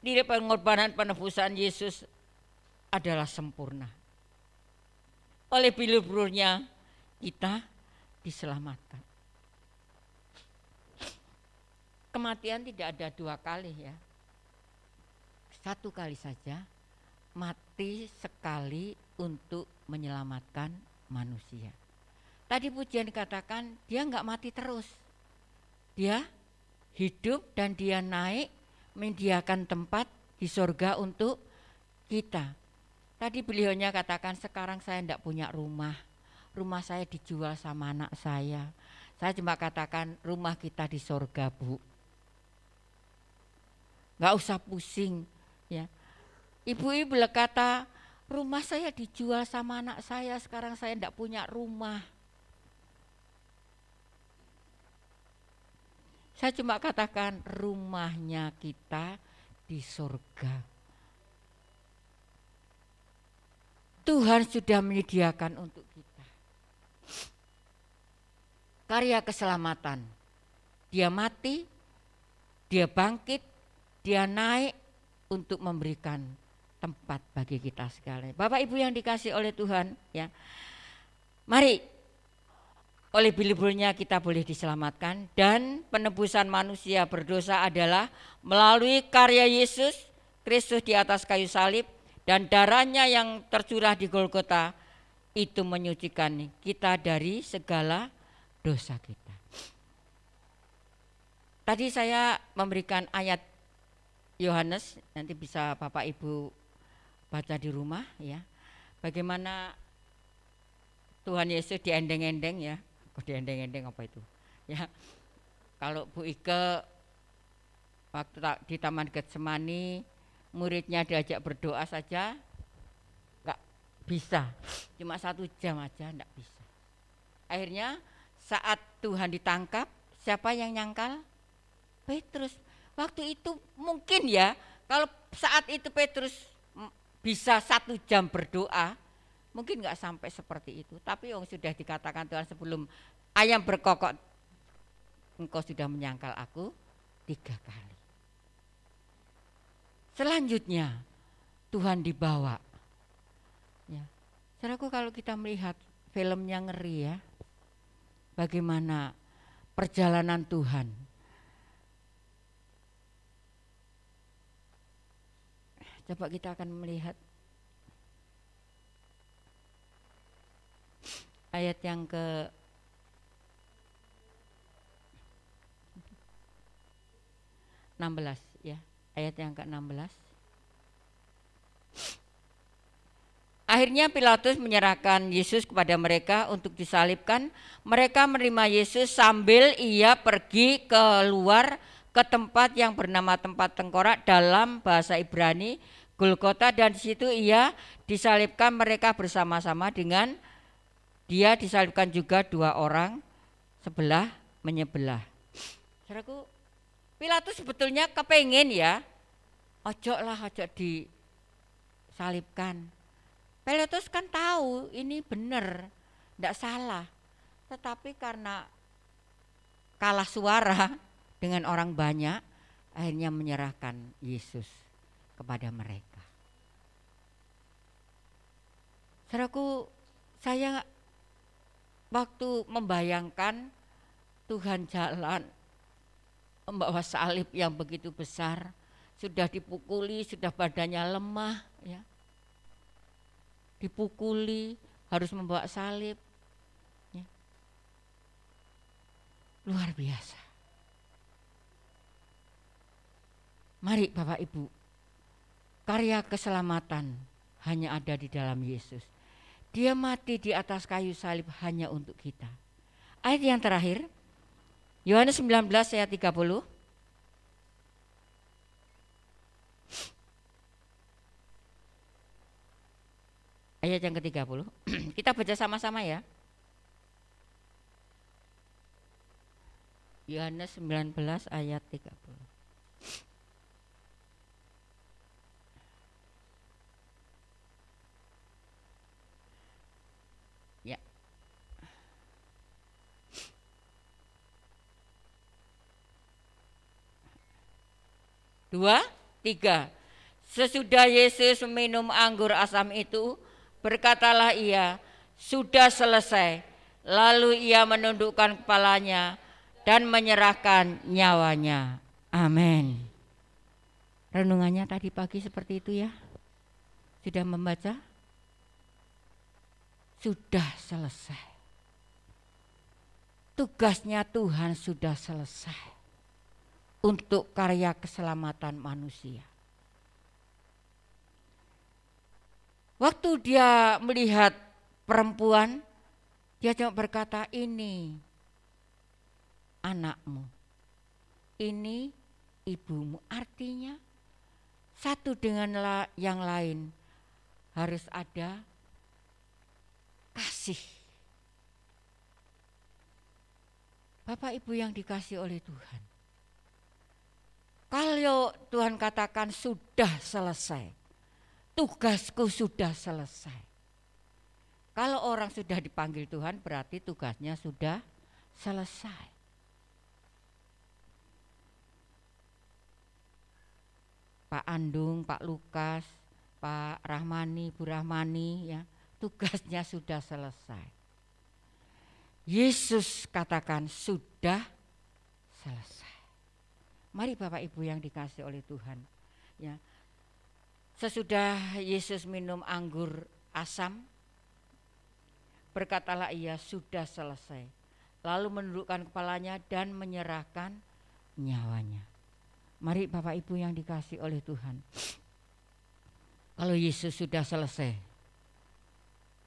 nilai pengorbanan penebusan Yesus adalah sempurna. Oleh bilur-bilurnya kita diselamatkan. Kematian tidak ada dua kali ya. Satu kali saja, mati sekali untuk menyelamatkan manusia. Tadi pujian dikatakan dia enggak mati terus. Dia hidup dan dia naik menyediakan tempat di surga untuk kita. Tadi beliaunya katakan sekarang saya enggak punya rumah. Rumah saya dijual sama anak saya. Saya cuma katakan rumah kita di surga, Bu. Enggak usah pusing ya. Ibu-ibu berkata, rumah saya dijual sama anak saya, sekarang saya enggak punya rumah. Saya cuma katakan rumahnya kita di surga. Tuhan sudah menyediakan untuk kita karya keselamatan. Dia mati, dia bangkit, dia naik untuk memberikan tempat bagi kita sekalian. Bapak Ibu yang dikasih oleh Tuhan ya. Mari oleh bilur-bilurnya kita boleh diselamatkan, dan penebusan manusia berdosa adalah melalui karya Yesus Kristus di atas kayu salib dan darahnya yang tercurah di Golgota itu menyucikan kita dari segala dosa kita. Tadi saya memberikan ayat Yohanes, nanti bisa Bapak Ibu baca di rumah ya. Bagaimana Tuhan Yesus diendeng-endeng ya. Kok diendeng-endeng apa itu? Ya. Kalau Bu Ike waktu di Taman Getsemani muridnya diajak berdoa saja enggak bisa. Cuma 1 jam aja enggak bisa. Akhirnya saat Tuhan ditangkap, siapa yang nyangkal? Petrus. Waktu itu mungkin ya, kalau saat itu Petrus bisa 1 jam berdoa, mungkin enggak sampai seperti itu. Tapi yang sudah dikatakan Tuhan, sebelum ayam berkokok, engkau sudah menyangkal aku 3 kali. Selanjutnya Tuhan dibawa. Ya. Saudaraku, kalau kita melihat filmnya ngeri ya. Bagaimana perjalanan Tuhan. Coba kita akan melihat ayat yang ke 16 ya. Ayat yang ke-16. Akhirnya Pilatus menyerahkan Yesus kepada mereka untuk disalibkan. Mereka menerima Yesus sambil ia pergi keluar ke tempat yang bernama tempat tengkorak, dalam bahasa Ibrani Golgota, dan di situ ia disalibkan. Mereka bersama-sama dengan dia disalibkan juga 2 orang sebelah menyebelah. Saudaraku, Pilatus sebetulnya kepengen ya, ojo disalibkan. Pilatus kan tahu ini benar, tidak salah. Tetapi karena kalah suara dengan orang banyak, akhirnya menyerahkan Yesus kepada mereka. Saudaraku, saya waktu membayangkan Tuhan jalan membawa salib yang begitu besar, sudah dipukuli, sudah badannya lemah ya. dipukuli, harus membawa salib. Ya. Luar biasa. Mari Bapak Ibu, karya keselamatan hanya ada di dalam Yesus. Dia mati di atas kayu salib hanya untuk kita. Ayat yang terakhir, Yohanes 19 ayat 30. Ayat yang ke-30. Kita baca sama-sama ya. Yohanes 19 ayat 30. Ya. Dua, tiga. Sesudah Yesus minum anggur asam itu, berkatalah ia, sudah selesai. Lalu ia menundukkan kepalanya dan menyerahkan nyawanya. Amin. Renungannya tadi pagi seperti itu ya. Sudah membaca? Sudah selesai. Tugasnya Tuhan sudah selesai untuk karya keselamatan manusia. Waktu dia melihat perempuan, dia cuma berkata, ini anakmu, ini ibumu. Artinya satu dengan yang lain harus ada kasih. Bapak Ibu yang dikasih oleh Tuhan, kalau Tuhan katakan sudah selesai, tugasku sudah selesai. Kalau orang sudah dipanggil Tuhan berarti tugasnya sudah selesai. Pak Andung, Pak Lukas, Pak Rahmani, Bu Rahmani ya, tugasnya sudah selesai. Yesus katakan sudah selesai. Mari Bapak Ibu yang dikasih oleh Tuhan ya. Sesudah Yesus minum anggur asam, berkatalah ia, sudah selesai. Lalu menundukkan kepalanya dan menyerahkan nyawanya. Mari Bapak Ibu yang dikasih oleh Tuhan, kalau Yesus sudah selesai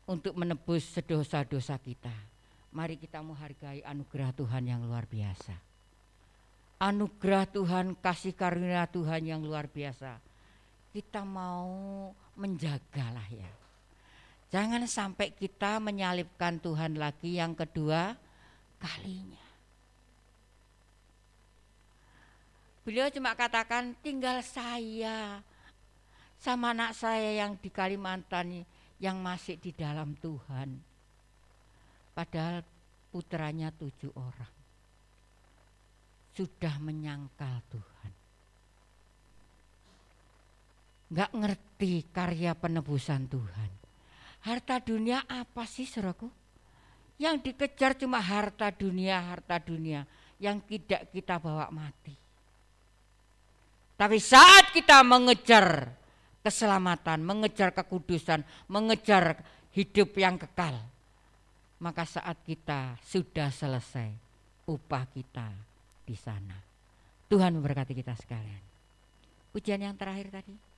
untuk menebus dosa-dosa kita, mari kita menghargai anugerah Tuhan yang luar biasa. Anugerah Tuhan, kasih karunia Tuhan yang luar biasa. Kita mau menjagalah ya. Jangan sampai kita menyalibkan Tuhan lagi yang kedua kalinya. Beliau cuma katakan, tinggal saya sama anak saya yang di Kalimantan yang masih di dalam Tuhan. Padahal putranya 7 orang. Sudah menyangkal Tuhan. Enggak ngerti karya penebusan Tuhan. Harta dunia apa sih saudaraku? Yang dikejar cuma harta dunia yang tidak kita bawa mati. Tapi saat kita mengejar keselamatan, mengejar kekudusan, mengejar hidup yang kekal, maka saat kita sudah selesai, upah kita di sana. Tuhan memberkati kita sekalian. Pujian yang terakhir tadi.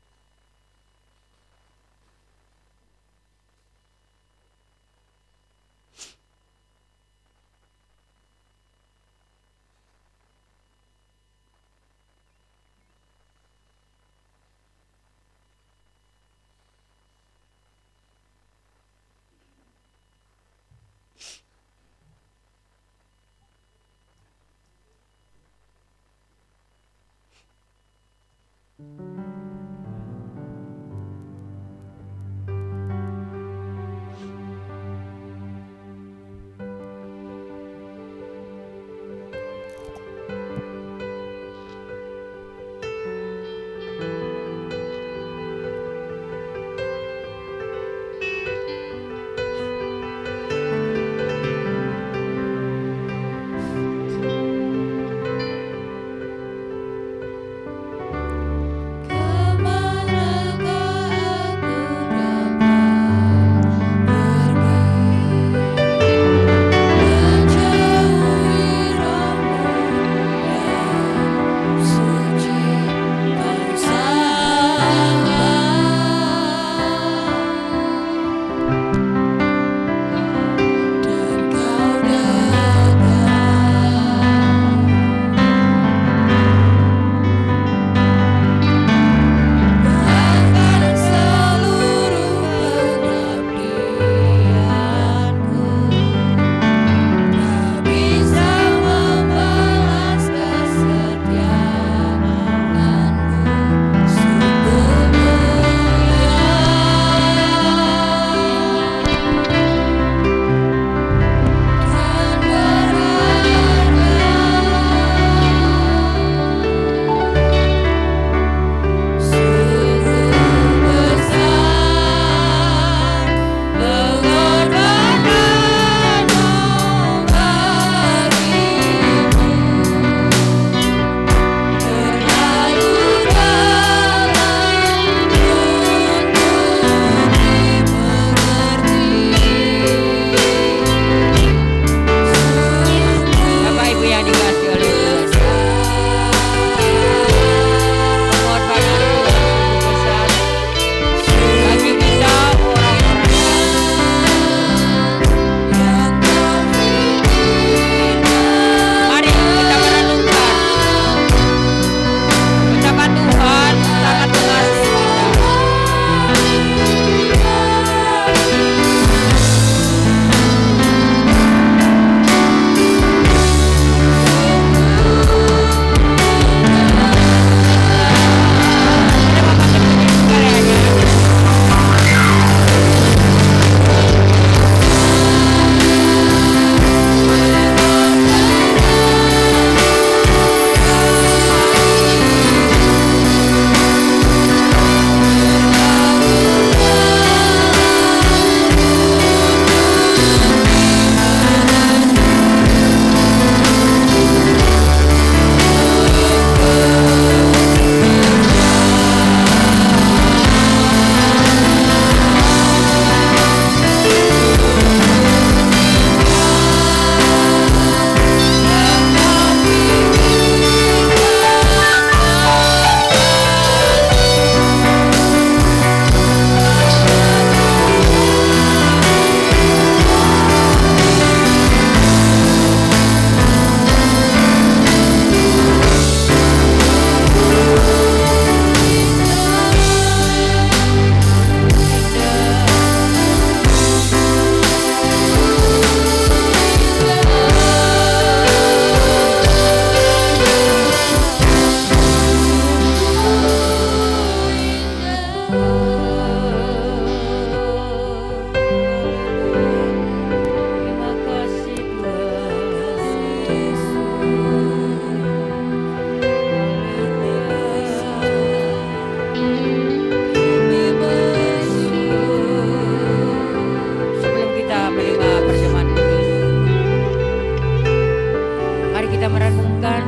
kita merenungkan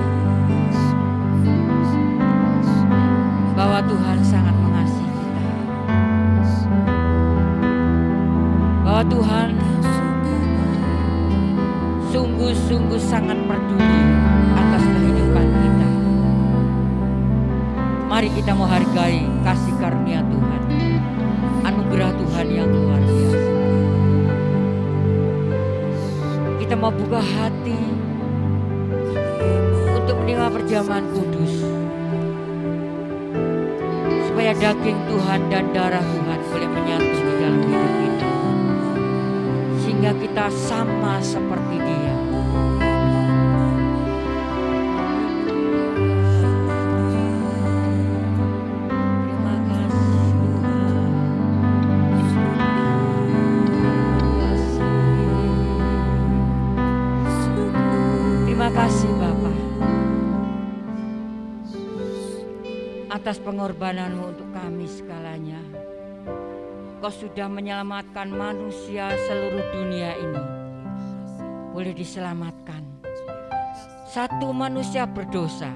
bahwa Tuhan sangat mengasihi kita, bahwa Tuhan sungguh-sungguh sangat peduli atas kehidupan kita. Mari kita menghargai kasih karunia Tuhan, anugerah Tuhan yang luar biasa. Kita mau buka hati untuk menerima perjamuan kudus, supaya daging Tuhan dan darah Tuhan boleh menyatu di dalam hidup kita, sehingga kita sama seperti Dia. Terima kasih Bapa atas pengorbanan-Mu untuk kami segalanya. Kau sudah menyelamatkan manusia seluruh dunia ini boleh diselamatkan. Satu manusia berdosa,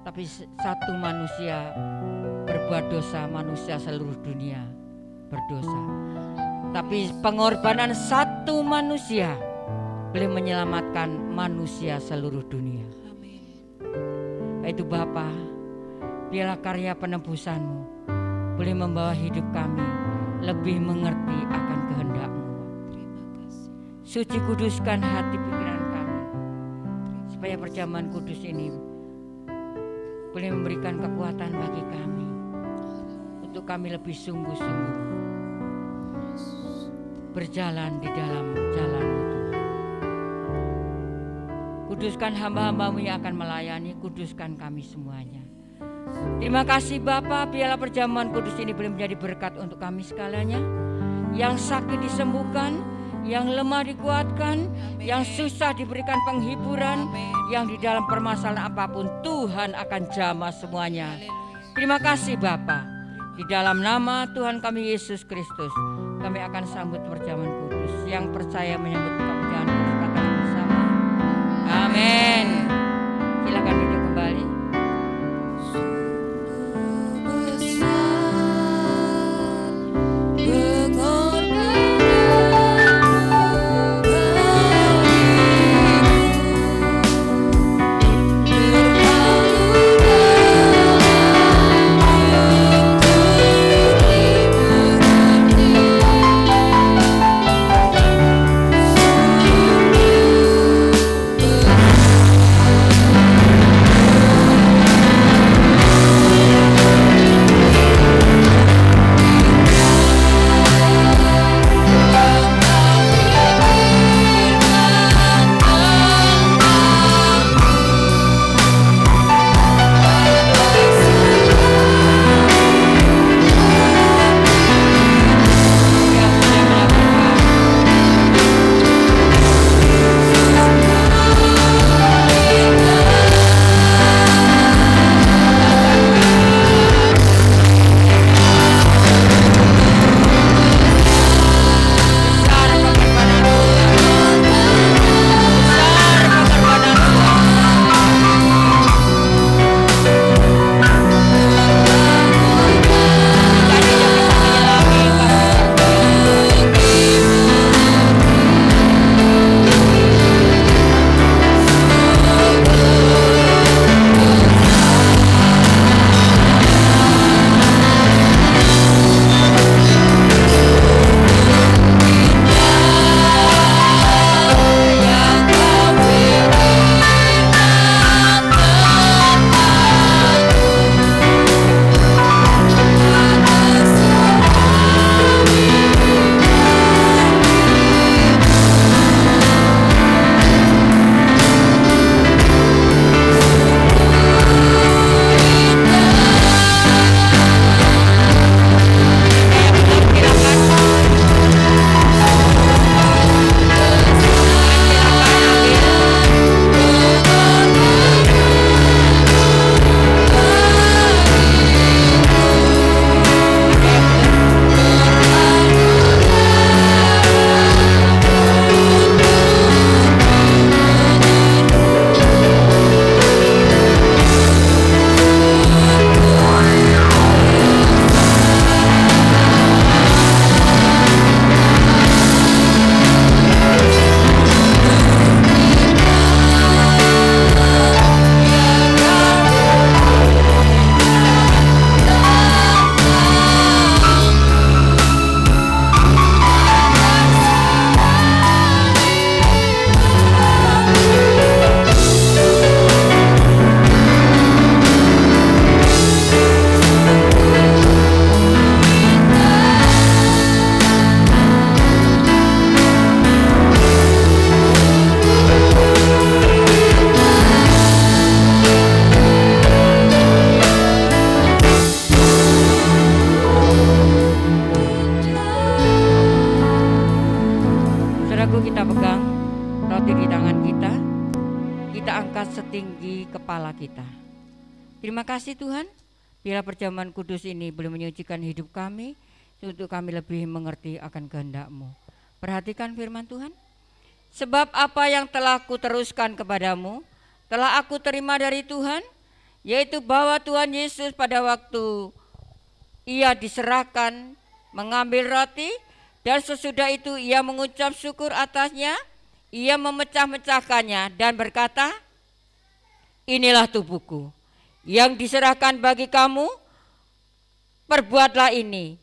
tapi satu manusia berbuat dosa, manusia seluruh dunia berdosa. Tapi pengorbanan satu manusia boleh menyelamatkan manusia seluruh dunia. Itu Bapa, biarlah karya penebusan-Mu boleh membawa hidup kami lebih mengerti akan kehendak-Mu. Suci kuduskan hati pikiran kami, supaya perjamuan kudus ini boleh memberikan kekuatan bagi kami, untuk kami lebih sungguh-sungguh berjalan di dalam jalan-Mu Tuhan. Kuduskan hamba-hamba-Mu yang akan melayani, kuduskan kami semuanya. Terima kasih Bapa, biarlah perjamuan kudus ini boleh menjadi berkat untuk kami segalanya. Yang sakit disembuhkan, yang lemah dikuatkan, yang susah diberikan penghiburan, yang di dalam permasalahan apapun Tuhan akan jamah semuanya. Terima kasih Bapa, di dalam nama Tuhan kami Yesus Kristus kami akan sambut perjamuan kudus. Yang percaya menyambut perjamuan kudus katakan bersama, amin. Silakan duduk kembali. Terima kita angkat setinggi kepala kita. Terima kasih Tuhan, bila perjamuan kudus ini boleh menyucikan hidup kami, untuk kami lebih mengerti akan kehendak-Mu. Perhatikan firman Tuhan. Sebab apa yang telah kuteruskan kepadamu, telah aku terima dari Tuhan, yaitu bahwa Tuhan Yesus pada waktu Ia diserahkan mengambil roti, dan sesudah itu Ia mengucap syukur atasnya, Ia memecah-mecahkannya dan berkata, inilah tubuhku yang diserahkan bagi kamu, perbuatlah ini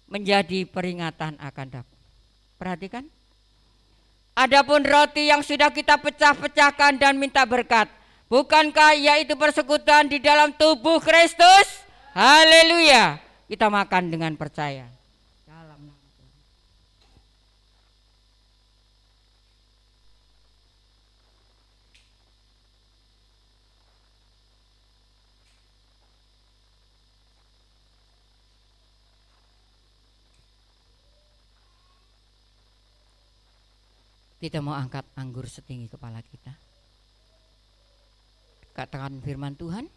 menjadi peringatan akan aku. Perhatikan. Adapun roti yang sudah kita pecah-pecahkan dan minta berkat, bukankah yaitu persekutuan di dalam tubuh Kristus? Haleluya. Kita makan dengan percaya. Dalam nama Tuhan. Kita mau angkat anggur setinggi kepala kita. Katakan firman Tuhan.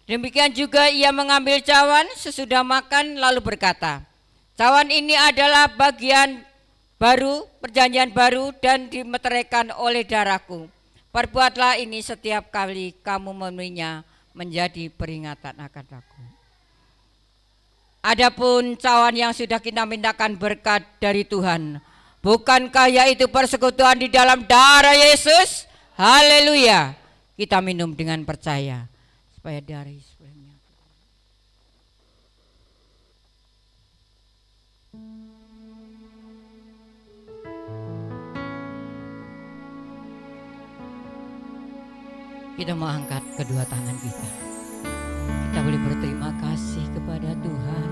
Demikian juga Ia mengambil cawan sesudah makan lalu berkata, cawan ini adalah bagian baru, perjanjian baru dan dimeteraikan oleh darahku. Perbuatlah ini setiap kali kamu meminumnya menjadi peringatan akan aku. Adapun cawan yang sudah kita mintakan berkat dari Tuhan, bukankah yaitu persekutuan di dalam darah Yesus? Haleluya. Kita minum dengan percaya supaya darah Yesus boleh menyatu. Kita mau angkat kedua tangan kita. Kita boleh berterima kasih kepada Tuhan.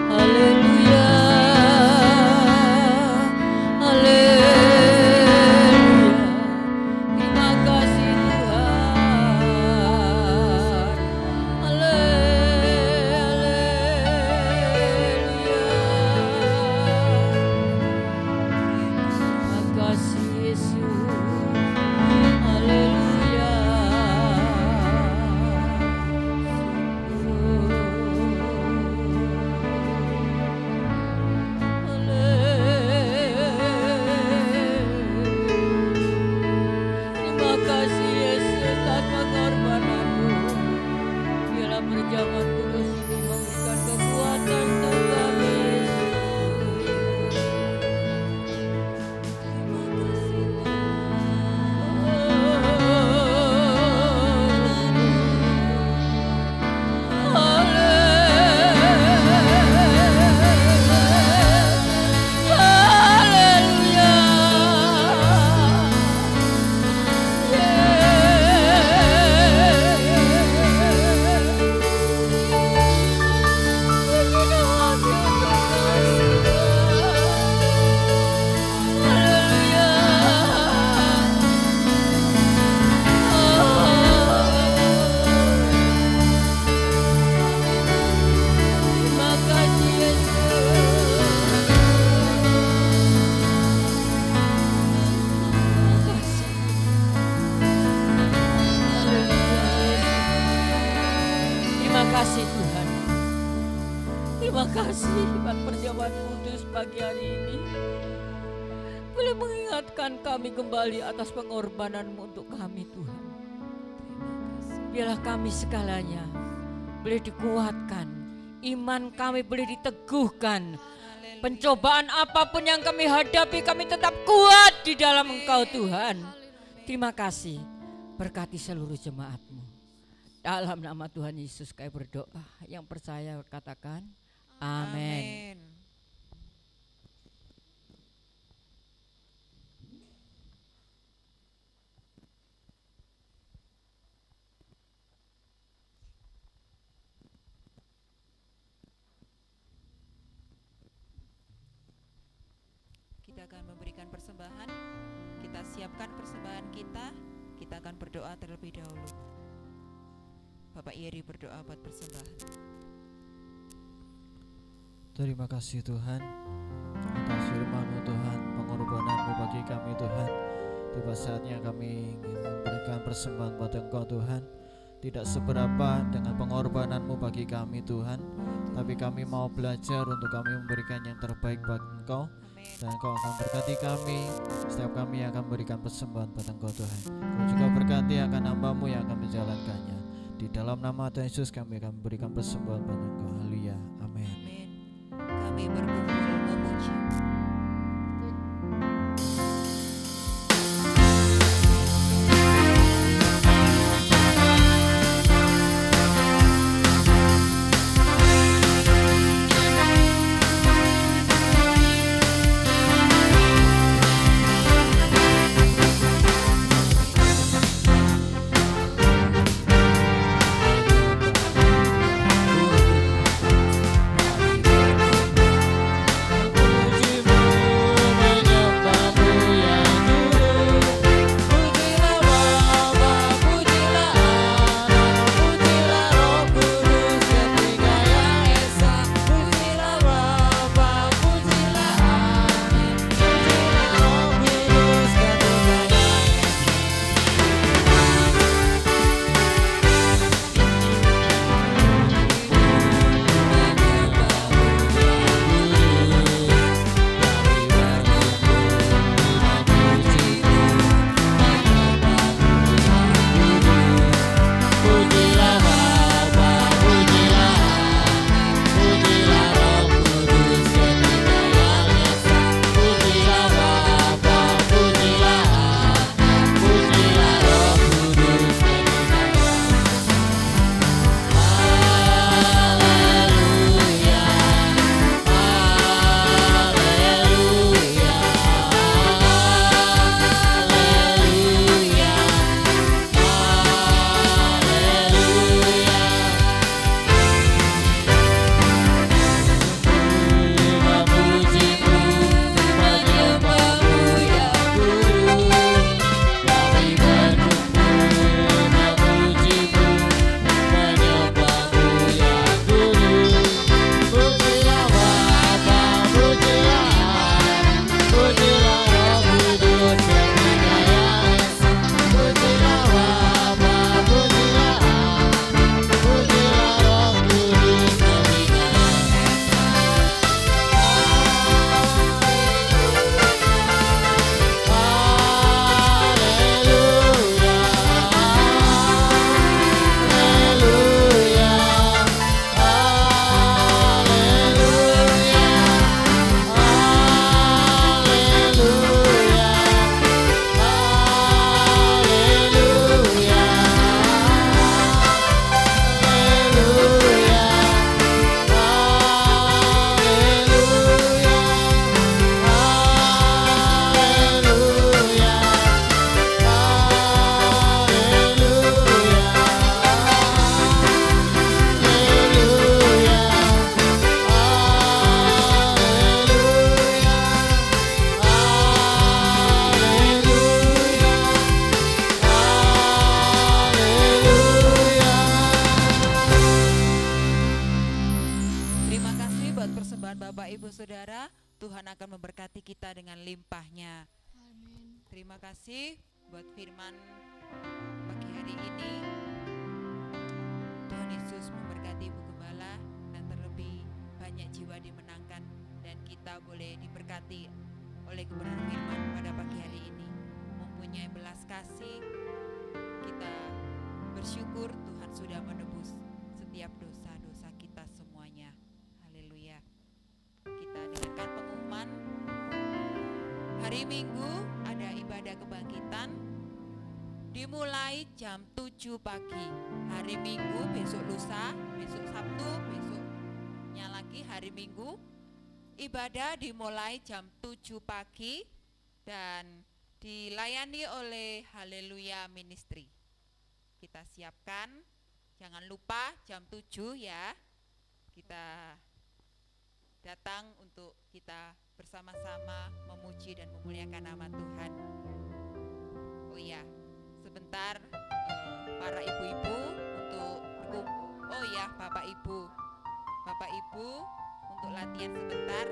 Haleluya. Kembali atas pengorbanan-Mu untuk kami Tuhan. Biarlah kami segalanya boleh dikuatkan, iman kami boleh diteguhkan. Pencobaan apapun yang kami hadapi, kami tetap kuat di dalam Engkau Tuhan. Terima kasih, berkati seluruh jemaat-Mu. Dalam nama Tuhan Yesus kami berdoa. Yang percaya katakan amin. Kita akan memberikan persembahan. Kita siapkan persembahan kita. Kita akan berdoa terlebih dahulu. Bapak Iri berdoa buat persembahan. Terima kasih Tuhan atas firman-Mu Tuhan, pengorbanan-Mu bagi kami Tuhan. Tiba saatnya kami ingin memberikan persembahan pada Engkau Tuhan. Tidak seberapa dengan pengorbanan-Mu bagi kami Tuhan, tapi kami mau belajar untuk kami memberikan yang terbaik bagi Engkau. Dan Engkau akan berkati kami, setiap kami akan memberikan persembahan pada Engkau Tuhan. Engkau juga berkati akan hamba-Mu yang akan menjalankannya. Di dalam nama Tuhan Yesus kami akan memberikan persembahan pada Engkau. Haleluya, amin. Kami berkumpul memuji. Hari Minggu ada ibadah kebangkitan dimulai jam 7 pagi. Hari Minggu, besok lusa, besok Sabtu, besoknya lagi hari Minggu. Ibadah dimulai jam 7 pagi dan dilayani oleh Haleluya Ministry. Kita siapkan, jangan lupa jam 7 ya. Kita datang untuk kita bersama-sama memuji dan memuliakan nama Tuhan. Oh ya, sebentar para ibu-ibu untuk oh ya, Bapak Ibu untuk latihan sebentar.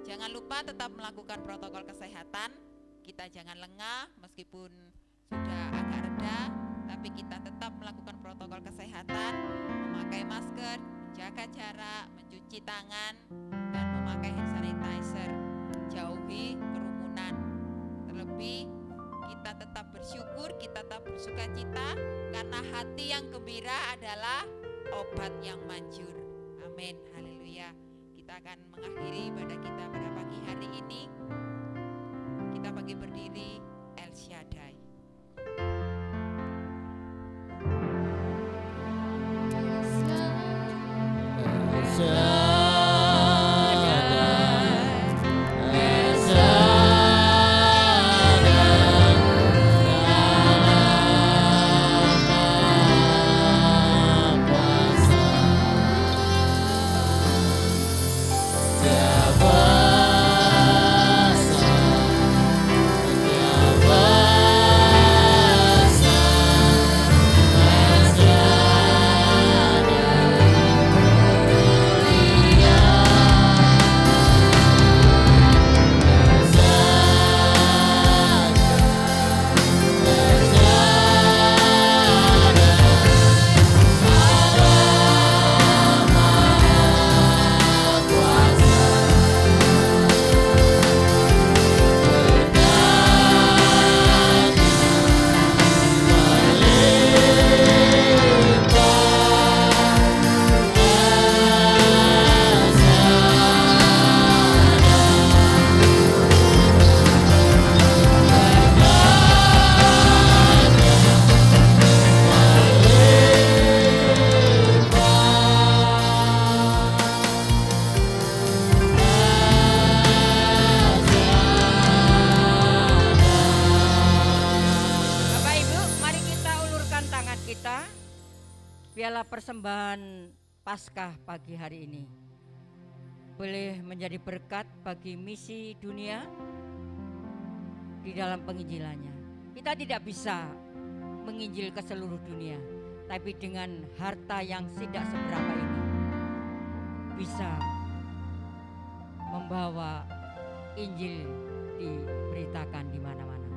Jangan lupa tetap melakukan protokol kesehatan. Kita jangan lengah meskipun sudah agak reda, tapi kita tetap melakukan protokol kesehatan, memakai masker, menjaga jarak, mencuci tangan, dan memakai hand sanitizer. Jauhi kerumunan. Terlebih kita tetap bersyukur, kita tetap bersuka cita, karena hati yang gembira adalah obat yang manjur. Amin, haleluya. Kita akan mengakhiri ibadah kita pada pagi hari ini. Kita bagi berdiri, El Shaddai. Biarlah persembahan Paskah pagi hari ini boleh menjadi berkat bagi misi dunia di dalam penginjilannya. Kita tidak bisa menginjil ke seluruh dunia, tapi dengan harta yang tidak seberapa ini bisa membawa Injil diberitakan di mana-mana.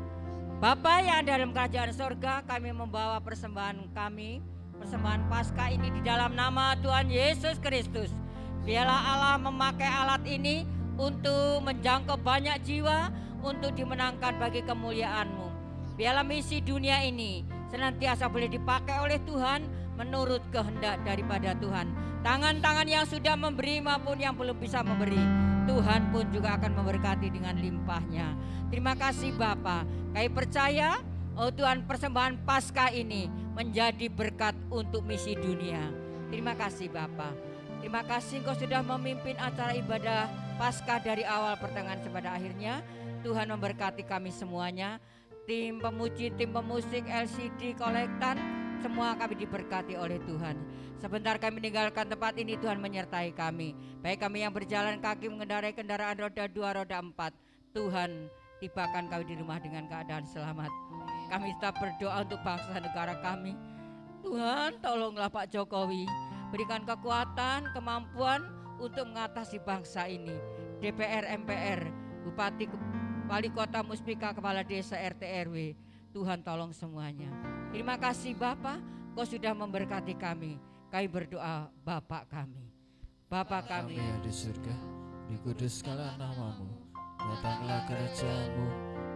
Bapa yang dalam kerajaan sorga, kami membawa persembahan kami, persembahan Paskah ini di dalam nama Tuhan Yesus Kristus. Biarlah Allah memakai alat ini untuk menjangkau banyak jiwa, untuk dimenangkan bagi kemuliaan-Mu. Biarlah misi dunia ini senantiasa boleh dipakai oleh Tuhan menurut kehendak daripada Tuhan. Tangan-tangan yang sudah memberi maupun yang belum bisa memberi, Tuhan pun juga akan memberkati dengan limpahnya. Terima kasih Bapa. Kami percaya, oh Tuhan, persembahan Paskah ini menjadi berkat untuk misi dunia. Terima kasih Bapa. Terima kasih Engkau sudah memimpin acara ibadah Paskah dari awal pertengahan sampai akhirnya. Tuhan memberkati kami semuanya. Tim pemuji, tim pemusik, LCD, kolektan, semua kami diberkati oleh Tuhan. Sebentar kami meninggalkan tempat ini, Tuhan menyertai kami. Baik kami yang berjalan kaki, mengendarai kendaraan roda 2, roda 4. Tuhan tibakan kami di rumah dengan keadaan selamat. Kami tetap berdoa untuk bangsa negara kami. Tuhan tolonglah Pak Jokowi, berikan kekuatan, kemampuan untuk mengatasi bangsa ini. DPR, MPR, Bupati, Wali Kota, Muspika, Kepala Desa, RT, RW. Tuhan tolong semuanya. Terima kasih Bapak, Kau sudah memberkati kami. Kami berdoa Bapak kami. Bapak kami yang di surga, dikuduskanlah nama-Mu. Datanglah kerajaan-Mu,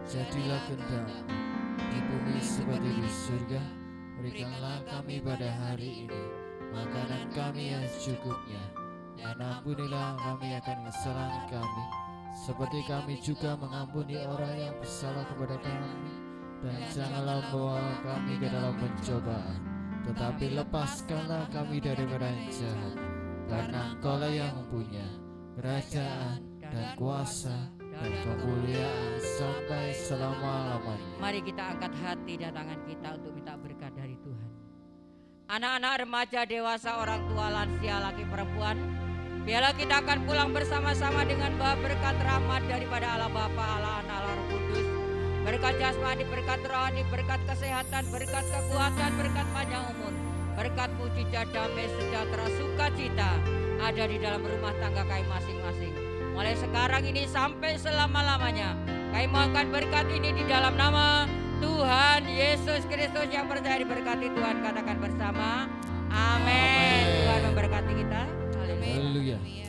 jadilah kehendak-Mu di bumi seperti di surga. Berikanlah kami pada hari ini makanan kami yang secukupnya, dan ampunilah kami akan kesalahan kami, seperti kami juga mengampuni orang yang bersalah kepada kami. Dan janganlah membawa kami ke dalam pencobaan, tetapi lepaskanlah kami daripada yang jahat. Karena Engkau-lah yang mempunyai kerajaan dan kuasa dan kemuliaan sampai selama-lamanya. Mari kita angkat hati dan tangan kita untuk minta berkat dari Tuhan. Anak-anak, remaja, dewasa, orang tua, lansia, laki perempuan, biarlah kita akan pulang bersama-sama dengan berkat rahmat daripada Allah Bapa, Allah Anak, Allah Roh Kudus. Berkat jasmani, berkat rohani, berkat kesehatan, berkat kekuatan, berkat panjang umur, berkat mujizat, damai, sejahtera, sukacita ada di dalam rumah tangga kami masing-masing. mulai sekarang ini sampai selama-lamanya. Kami mohonkan berkat ini di dalam nama Tuhan Yesus Kristus. Yang percaya diberkati Tuhan katakan bersama, amin. Tuhan memberkati kita. Haleluya.